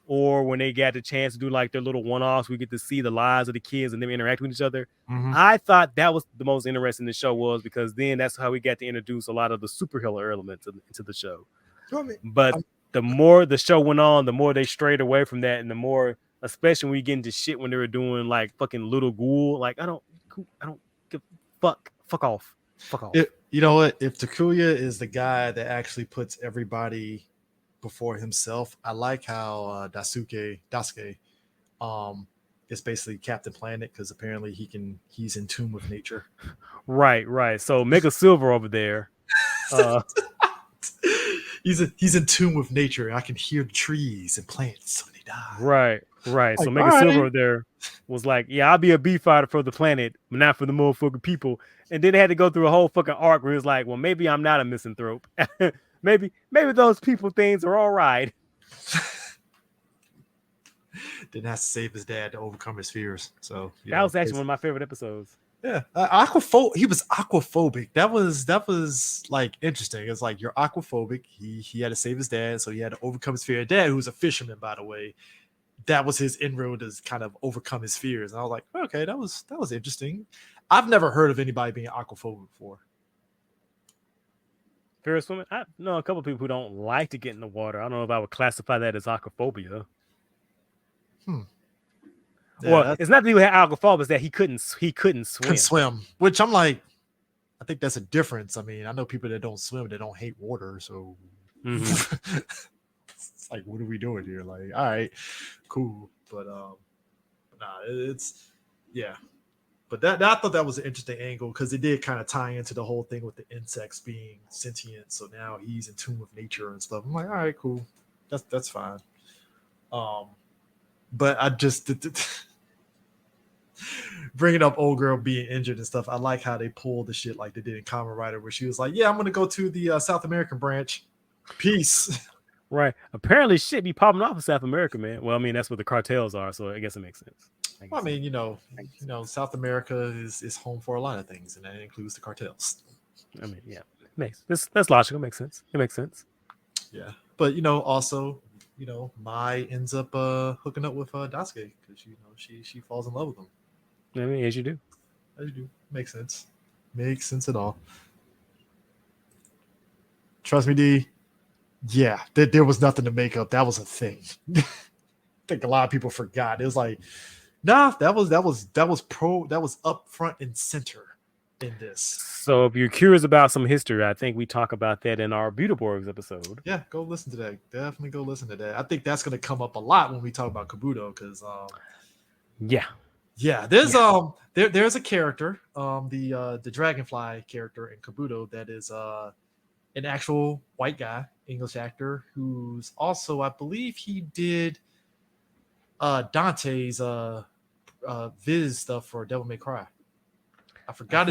or when they got the chance to do like their little one-offs, we get to see the lives of the kids and them interacting with each other. I thought that was the most interesting the show was, because then that's how we got to introduce a lot of the superhero elements into the show. But the more the show went on, the more they strayed away from that, and the more, especially when we get into shit when they were doing like fucking Little Ghoul, like I don't give fuck off. You know what? If Takuya is the guy that actually puts everybody before himself, I like how Daisuke is basically Captain Planet, because apparently he's in tune with nature. Right. So Mega Silver over there. He's in tune with nature. I can hear the trees and plants when they die. Right. So Mega Silver over there was like, yeah, I'll be a B-fighter for the planet, but not for the motherfucking people. And then they had to go through a whole fucking arc where he was like, well, maybe I'm not a misanthrope. maybe those people things are all right. Didn't have to save his dad to overcome his fears. So that was actually one of my favorite episodes. Yeah, he was aquaphobic. That was like interesting. It's like you're aquaphobic. He had to save his dad, so he had to overcome his fear. Dad, who's a fisherman, by the way, that was his inroad to kind of overcome his fears. And I was like, okay, that was interesting. I've never heard of anybody being aquaphobic before. Fear of swimming? I know a couple of people who don't like to get in the water. I don't know if I would classify that as aquaphobia. Yeah, well, it's not that he had aquaphobia, it's that he couldn't swim. Couldn't swim, which I'm like, I think that's a difference. I mean, I know people that don't swim, they don't hate water, so it's like, what are we doing here? Like, all right, cool, but it's yeah. But that I thought that was an interesting angle, because it did kind of tie into the whole thing with the insects being sentient. So now he's in tune with nature and stuff. I'm like, all right, cool, that's fine. But I just bringing up old girl being injured and stuff. I like how they pulled the shit like they did in Kamen Rider, where she was like, "Yeah, I'm gonna go to the South American branch. Peace." Right. Apparently, shit be popping off in South America, man. Well, I mean, that's what the cartels are, so I guess it makes sense. I mean, you know, South America is home for a lot of things, and that includes the cartels. I mean, yeah, that's logical. Makes sense. It makes sense. Yeah, but also, Mai ends up hooking up with Daisuke, because she falls in love with him. I mean, as you do. Makes sense. Makes sense at all. Trust me, D. Yeah, there was nothing to make up. That was a thing. I think a lot of people forgot. It was like, nah, that was up front and center in this. So if you're curious about some history, I think we talk about that in our Beetleborgs episode. Yeah, go listen to that. Definitely go listen to that. I think that's going to come up a lot when we talk about Kabuto, because there's a character, the Dragonfly character in Kabuto, that is an actual white guy, English actor, who's also, I believe he did Dante's Viz stuff for Devil May Cry. I forgot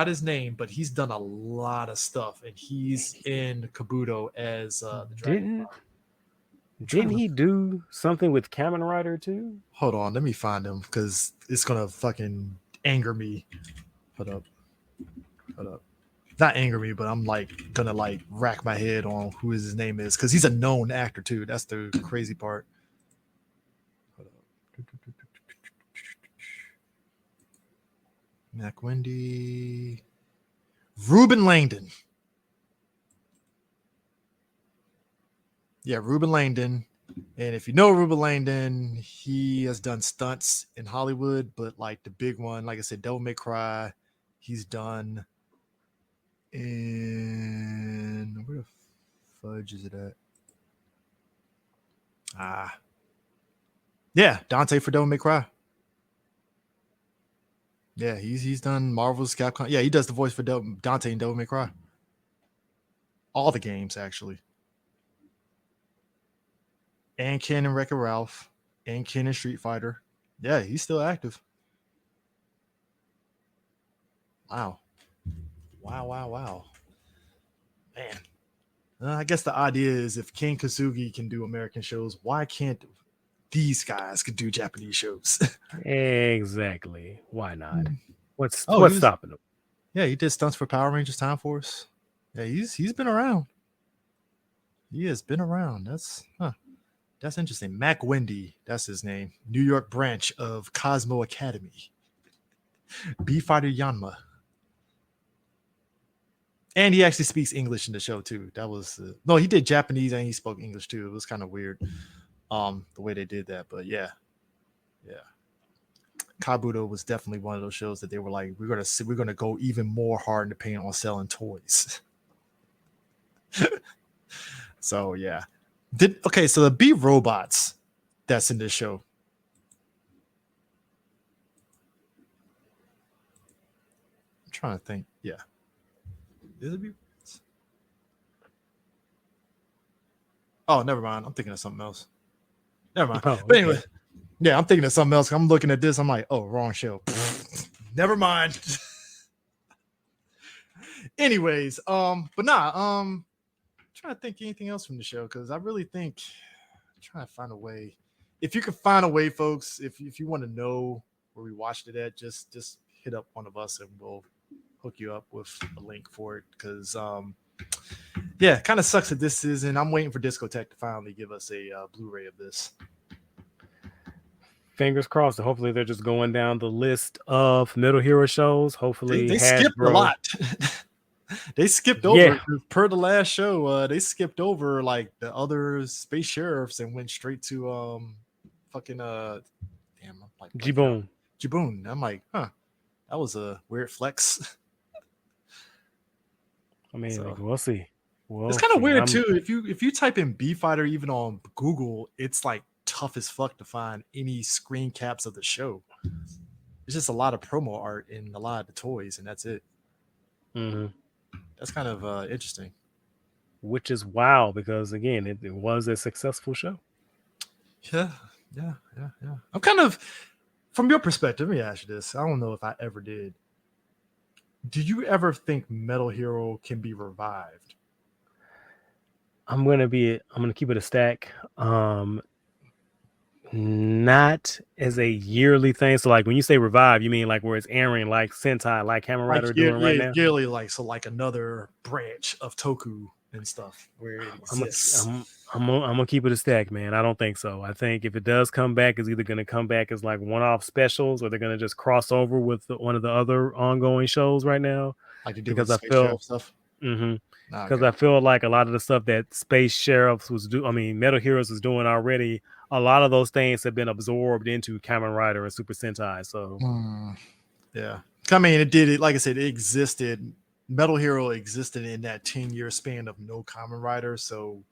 his name, but he's done a lot of stuff, and he's in Kabuto as the Dragonfly. Didn't he do something with Kamen Rider too? Hold on, let me find him, because it's gonna fucking anger me. Hold up. Not anger me, but I'm like gonna like rack my head on who his name is, because he's a known actor too. That's the crazy part. Hold up. Mac Wendy. Ruben Langdon. Yeah, Ruben Langdon. And if you know Ruben Langdon, he has done stunts in Hollywood, but like the big one, like I said, Devil May Cry, he's done in, where the fudge is it at? Yeah, Dante for Devil May Cry. Yeah, he's done Marvel's Capcom. Yeah, he does the voice for Dante in Devil May Cry. All the games, actually. And Ken and Wreck-It Ralph, and Ken and Street Fighter. Yeah, he's still active. Wow. Man. I guess the idea is, if Ken Kasugi can do American shows, why can't these guys could do Japanese shows? Exactly. Why not? What's stopping them? Yeah, he did stunts for Power Rangers Time Force. Yeah, he's been around. He has been around. That's interesting. Mac Wendy, that's his name. New York branch of Cosmo Academy. B-fighter Yanma. And he actually speaks English in the show too. That was no, he did Japanese and he spoke English too. It was kind of weird, the way they did that. But yeah, yeah. Kabuto was definitely one of those shows that they were like, we're gonna go even more hard in the paint on selling toys. So yeah, so the B robots that's in this show. I'm trying to think. Yeah, is it B? Oh, never mind. I'm thinking of something else. Never mind. Oh, But okay. anyway, yeah, I'm thinking of something else. I'm looking at this. I'm like, oh, wrong show. Never mind. Anyways, but nah, I'm trying to think anything else from the show because I really think I'm trying to find a way. If you can find a way, folks, if you want to know where we watched it at, just hit up one of us and we'll hook you up with a link for it. Because yeah, it kind of sucks that this isn't. I'm waiting for Discotech to finally give us a Blu-ray of this. Fingers crossed. Hopefully, they're just going down the list of Metal Hero shows. Hopefully, They skipped a Hasbro. lot. They skipped over per the last show. They skipped over like the other space sheriffs and went straight to fucking damn, I'm like Jiboon. Jiboon. I'm like, huh, that was a weird flex. I mean, So, we'll see. it's kind of weird too. If you type in B-fighter even on Google, it's like tough as fuck to find any screen caps of the show. It's just a lot of promo art and a lot of the toys, and that's it. Mm-hmm. That's kind of interesting. Which is wow, because again, it was a successful show. Yeah. I'm kind of, from your perspective, let me ask you this. I don't know if I ever did. Do you ever think Metal Hero can be revived? I'm gonna keep it a stack. Not as a yearly thing. So like when you say revive, you mean like where it's airing like Sentai, like Kamen Rider Like doing right now? yearly, like another branch of Toku and stuff where it exists. I'm gonna keep it a stack, man. I don't think so. I think if it does come back, it's either gonna come back as like one-off specials, or they're gonna just cross over with one of the other ongoing shows right now. Like you do Because with Space Sheriff stuff. Because I feel like a lot of the stuff that Space Sheriffs Metal Heroes was doing already, a lot of those things have been absorbed into Kamen Rider and Super Sentai. So yeah, I mean, it did it. Like I said, it existed. Metal Hero existed in that 10-year span of no Kamen Rider. So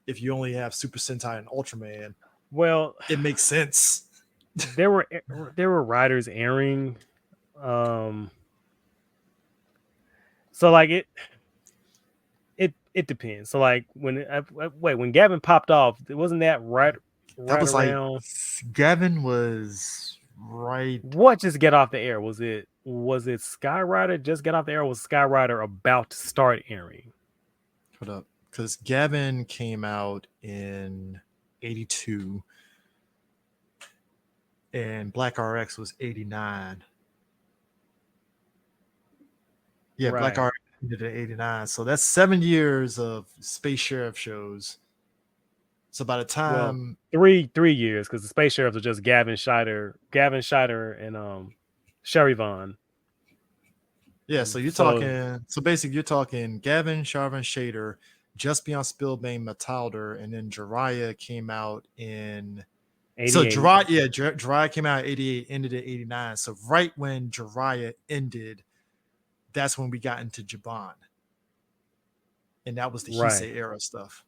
if you only have Super Sentai and Ultraman, well, it makes sense. There were riders airing. So like it depends. So like when Gavin popped off, wasn't that right That was around? Like Gavin was right. What just get off the air? Was it Skyrider just get off the air? Or was Skyrider about to start airing? Hold up, because Gavin came out in '82, and Black RX was '89. Yeah, right. Black RX did it '89. So that's 7 years of Space Sheriff shows. So by the time 3 years, because the Space Sheriffs are just Gavin Scheider, and Sherry Vaughn. Yeah, so you're talking. So basically, you're talking Gavin, Sharvin, Shader, Just Beyond Spillbane, Metalder, and then Jiraiya came out in. 88. So Jiraiya came out in '88, ended in '89. So right when Jiraiya ended, that's when we got into Jaban, and that was the Heisei era stuff.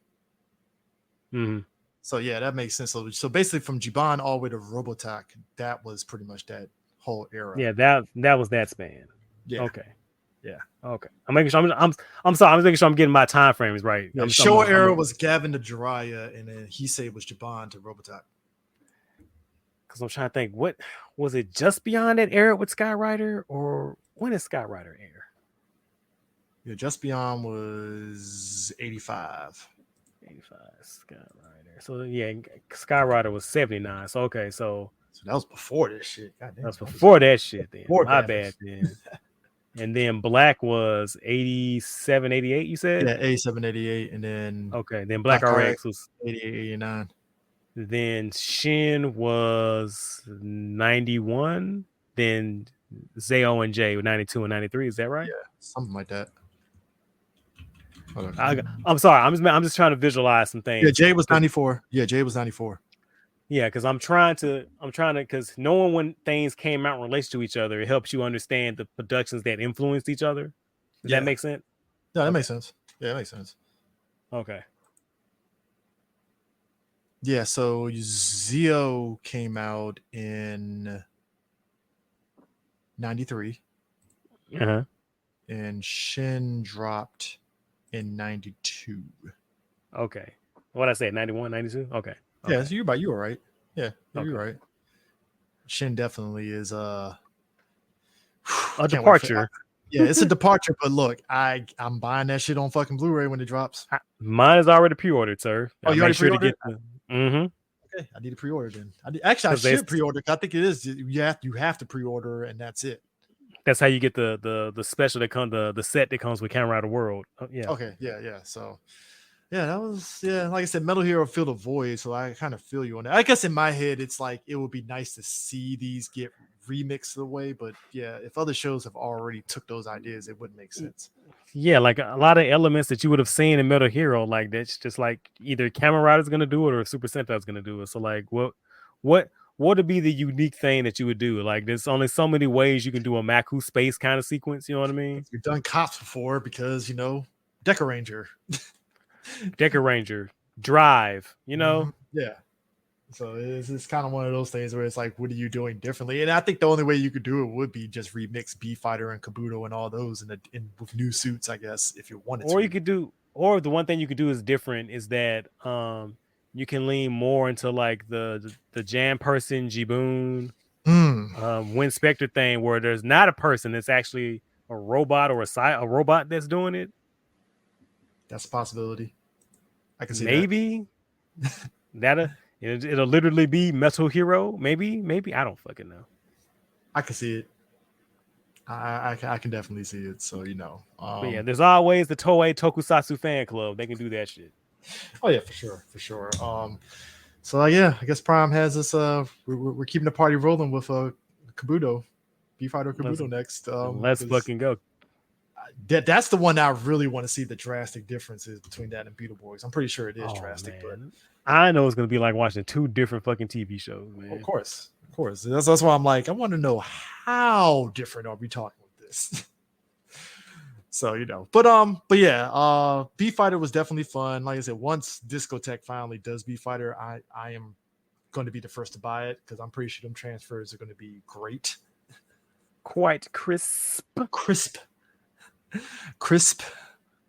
Mm-hmm. So yeah, that makes sense. So basically, from Jiban all the way to Robotech, that was pretty much that whole era. Yeah, that was that span. Yeah. Okay. Yeah. Okay. I'm making sure I'm sorry. I'm making sure I'm getting my time frames right. Yeah, Showa era was Gavin to Jiraiya, and then Heisei was Jaban to Robotech. Because I'm trying to think, what was it? Just beyond that era with Skyrider, or when did Skyrider air? Yeah, Just Beyond was 85. 85 Skyrider. So yeah, Skyrider was 79. So okay, so that was before this shit. That's before that shit. Then my bad. Then And then Black was 87, 88, you said? Yeah, 87, 88, and then Okay. Then Black Black RX RX was 88, 89. then Shin was 91. Then Zao and J were 92 and 93. Is that right? Yeah, something like that. Hold on. I'm sorry. I'm just trying to visualize some things. Yeah, Jay was 94. Yeah, Jay was 94. Yeah, because I'm trying to, because knowing when things came out in relation to each other, it helps you understand the productions that influenced each other. Does that make sense? Yeah, that makes sense. Yeah, that makes sense. Okay. Yeah, so Zio came out in 93. Uh-huh. And Shin dropped in 92. Okay. What I said, 91, 92? Okay. Yeah, so you were right. Yeah, you're Okay. right. Shin definitely is a departure. Yeah, it's a departure, but look, I'm buying that shit on fucking Blu-ray when it drops. Mine is already pre-ordered, sir. Oh, you already pre-ordered? Mm-hmm. Okay, I need to pre-order then. I should pre-order. I think it is. You have to pre-order, and that's it. That's how you get the special that comes the set that comes with Camera Out of World. Yeah. Okay. Yeah. So, yeah, that was like I said, Metal Hero filled a void. So I kind of feel you on that. I guess in my head, it's like it would be nice to see these get remixed away, but yeah, if other shows have already took those ideas, it wouldn't make sense. Yeah, like a lot of elements that you would have seen in Metal Hero, like that's just like either Kamen Rider's gonna do it or Super Sentai's gonna do it. So like, what would be the unique thing that you would do? Like, there's only so many ways you can do a Maku space kind of sequence. You know what I mean? You've done cops before because Deca Ranger, Drive. You know? Yeah. So it's kind of one of those things where it's like, what are you doing differently? And I think the only way you could do it would be just remix B-fighter and Kabuto and all those in with new suits, I guess, if you wanted to. Or you could do, or the one thing you could do is different is that you can lean more into like the Jam person Jiboon, Wind Spectre thing where there's not a person, it's actually a robot or a robot that's doing it. That's a possibility. I can see maybe that. It'll literally be Metal Hero. Maybe I don't fucking know. I can see it. I can definitely see it. So but yeah, there's always the Toei Tokusatsu fan club. They can do that shit. Oh yeah, for sure. So yeah, I guess Prime has us. We're keeping the party rolling with Kabuto, B-fighter Kabuto next. Let's fucking go. That's the one I really want to see the drastic differences between that and Beetleborgs. I'm pretty sure it is drastic, but I know it's gonna be like watching two different fucking TV shows, man. Of course. That's why I'm like, I want to know how different are we talking with this. So but yeah, B-fighter was definitely fun. Like I said, once Discotech finally does B-fighter, I am going to be the first to buy it because I'm pretty sure them transfers are going to be great, quite crisp,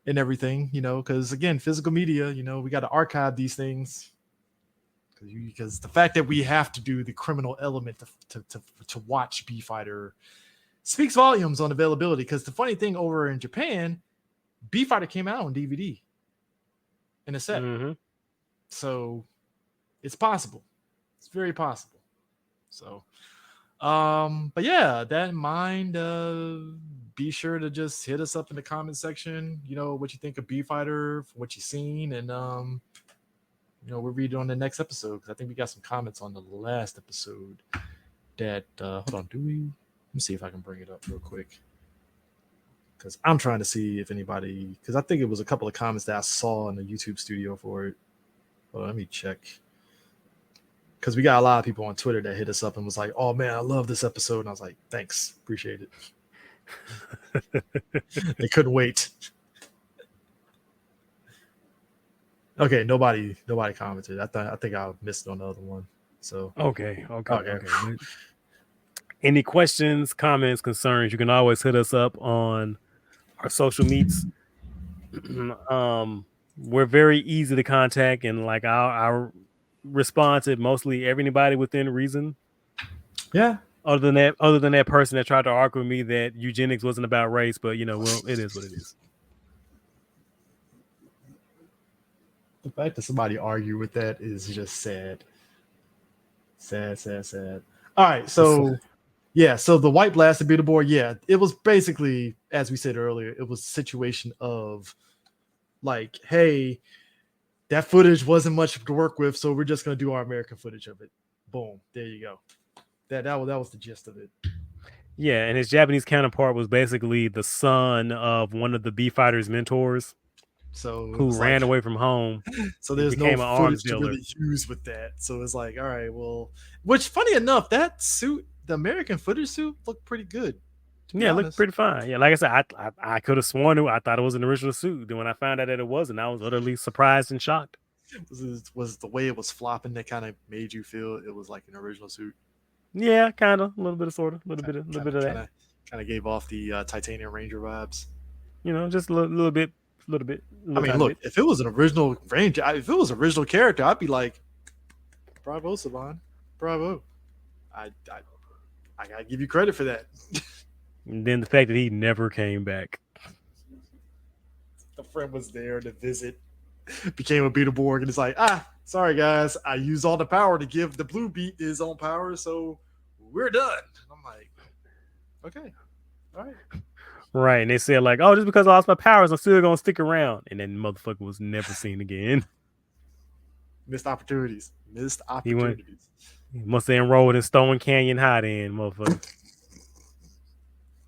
and everything. Because again, physical media, we got to archive these things. Because the fact that we have to do the criminal element to watch B-fighter speaks volumes on availability. Because the funny thing over in Japan, B-fighter came out on DVD in a set. So it's possible. It's very possible. So, but yeah, that in mind, be sure to just hit us up in the comment section. What you think of B-fighter, what you've seen, and we'll read it on the next episode because I think we got some comments on the last episode that hold on, do we? Let me see if I can bring it up real quick because I'm trying to see if anybody, because I think it was a couple of comments that I saw in the YouTube studio for it. Hold on, let me check because we got a lot of people on Twitter that hit us up and was like, oh man, I love this episode, and I was like, thanks, appreciate it. They couldn't wait. Okay, nobody commented. I think I missed on the other one. So okay. Any questions, comments, concerns? You can always hit us up on our social meets. We're very easy to contact, and like I'll respond to mostly everybody within reason. Yeah. Other than that person that tried to argue with me that eugenics wasn't about race, but well, it is what it is. The fact that somebody argue with that is just sad. Sad. All right, so Yeah, so the white blasted Beetleborg, yeah, it was basically, as we said earlier, it was a situation of like, hey, that footage wasn't much to work with, so we're just gonna do our American footage of it. Boom, there you go. That was the gist of it. Yeah, and his Japanese counterpart was basically the son of one of the B-fighter's mentors So it who was like, ran away from home so and there's no became an arms footage to dealer. really use with that. So it's like, all right, well, which funny enough, that suit, the American footage suit, looked pretty good. To be Yeah, it looked honest, pretty fine. Yeah, like I said, I could have sworn I thought it was an original suit. Then when I found out that it wasn't, I was utterly surprised and shocked. was the way it was flopping that kind of made you feel it was like an original suit. Yeah, kind of, a little bit of sort of, a little bit of that. Kind of gave off the Titanium Ranger vibes. You know, just a little bit, a I little mean, tiny look, bit. if it was an original Ranger, if it was an original character, I'd be like, bravo, Saban, bravo. I I gotta give you credit for that. And then the fact that he never came back. The friend was there to visit, became a Beetleborg, and it's like, sorry guys, I used all the power to give the blue beat his own power, so we're done. And I'm like, okay, all right. Right, and they said like, "Oh, just because I lost my powers, I'm still gonna stick around." And then motherfucker was never seen again. Missed opportunities. He must have enrolled in Stone Canyon High, then, motherfucker.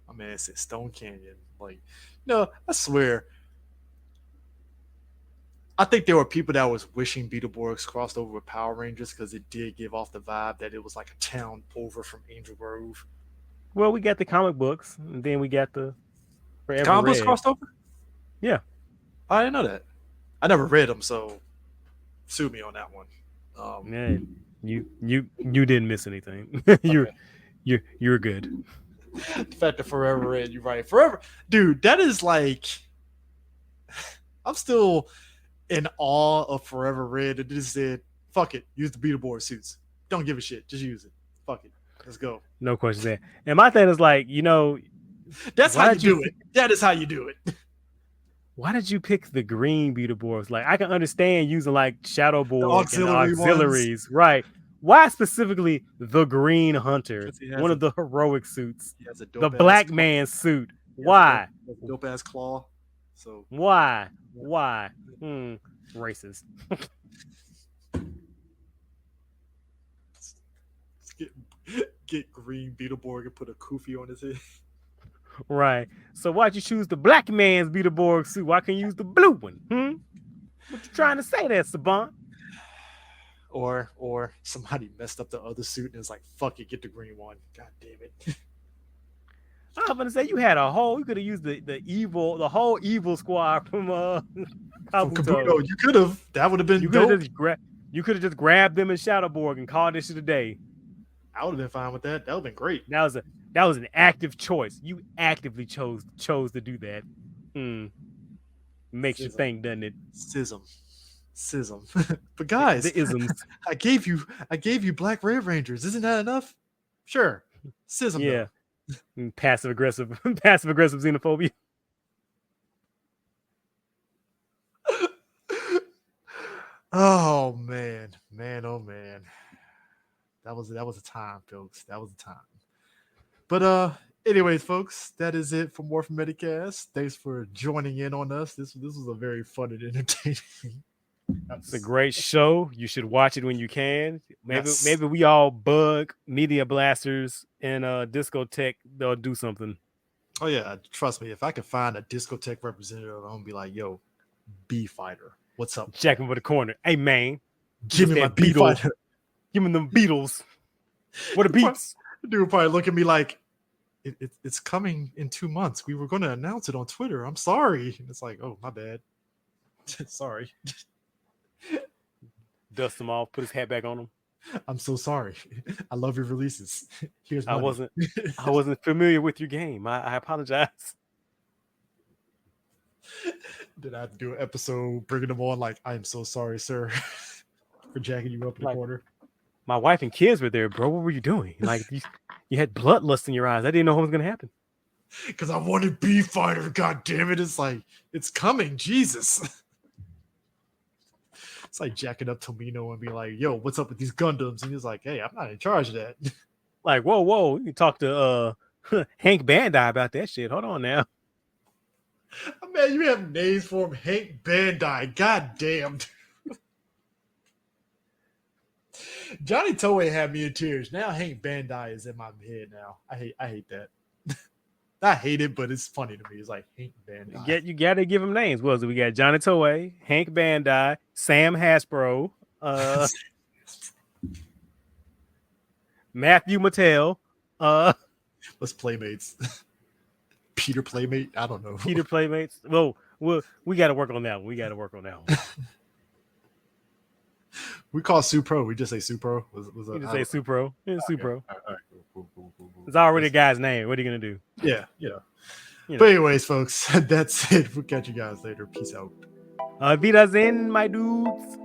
My man said Stone Canyon. Like, no, I swear. I think there were people that was wishing Beetleborgs crossed over with Power Rangers because it did give off the vibe that it was like a town over from Angel Grove. Well, we got the comic books, and then we got the Forever Comic books Red. crossed over? Yeah. I didn't know that. I never read them, so sue me on that one. Man, you didn't miss anything. You're good. The fact that Forever Red, you're right. Forever, dude, that is like, I'm still in awe of Forever Red. It just said, fuck it, use the Beetleborg suits. Don't give a shit, just use it. Fuck it, let's go. No questions there. And my thing is like, that's how you do it. That is how you do it. Why did you pick the green Beetleborgs? Like, I can understand using like Shadowborg auxiliary and auxiliaries, right? Why specifically the Green Hunter, one of the heroic suits, the Black Man suit? Why? Dope ass claw. So why? Racist. Get green Beetleborg and put a kufi on his head. Right. So why'd you choose the Black Man's Beetleborg suit? Why can't you use the blue one? What you trying to say there, Saban? Or somebody messed up the other suit and it's like, fuck it, get the green one. God damn it. I was gonna say you could have used the whole evil squad from Kabuto. You could have. That would have been dope. You could have just grabbed them in Shadowborg and called this shit a day. I would have been fine with that. That would have been great. That was an active choice. You actively chose to do that. Makes you think, doesn't it? Sism. But guys, the isms. I gave you Black Red Rangers. Isn't that enough? Sure. Sism. Yeah. Passive aggressive xenophobia. Oh man. Oh man. That was a time, folks. That was a time. But anyways, folks, that is it for Morphin Metacast. Thanks for joining in on us. This was a very fun and entertaining. It's a great show. You should watch it when you can. Maybe we all bug Media Blasters and Discotech. They'll do something. Oh yeah, trust me. If I can find a Discotech representative, I'm gonna be like, "Yo, B-fighter, what's up?" Jack him with the corner. Hey man, give me my B-fighter. Give me them Beatles. What a beats. Dude would probably look at me like, it's coming in 2 months. We were going to announce it on Twitter. I'm sorry. And it's like, oh, my bad. Sorry. Dust him off, put his hat back on him. I'm so sorry. I love your releases. Here's money. I wasn't familiar with your game. I apologize. Did I have to do an episode bringing them on like, I am so sorry, sir, for jacking you up in the corner? My wife and kids were there, bro. What were you doing? Like, you had bloodlust in your eyes. I didn't know what was going to happen. Because I wanted B-fighter. God damn it. It's like, it's coming. Jesus. It's like jacking up Tomino and be like, yo, what's up with these Gundams? And he's like, hey, I'm not in charge of that. Like, whoa. You talk to Hank Bandai about that shit. Hold on now. Man, you have names for him. Hank Bandai. God damn. Johnny Toei had me in tears. Now Hank Bandai is in my head now. I hate that. I hate it, but it's funny to me. It's like Hank Bandai. You gotta give him names. What was it? We got Johnny Toei, Hank Bandai, Sam Hasbro, Matthew Mattel, Let's Playmates. Peter Playmate. I don't know. Peter Playmates. Well, we got to work on that one. We call Supro. We just say Supro. You just say Supro. Yeah, Supro. All right, cool. It's already a guy's name. What are you gonna do? Yeah. But anyways, folks, that's it. We'll catch you guys later. Peace out. Vidas in, my dudes.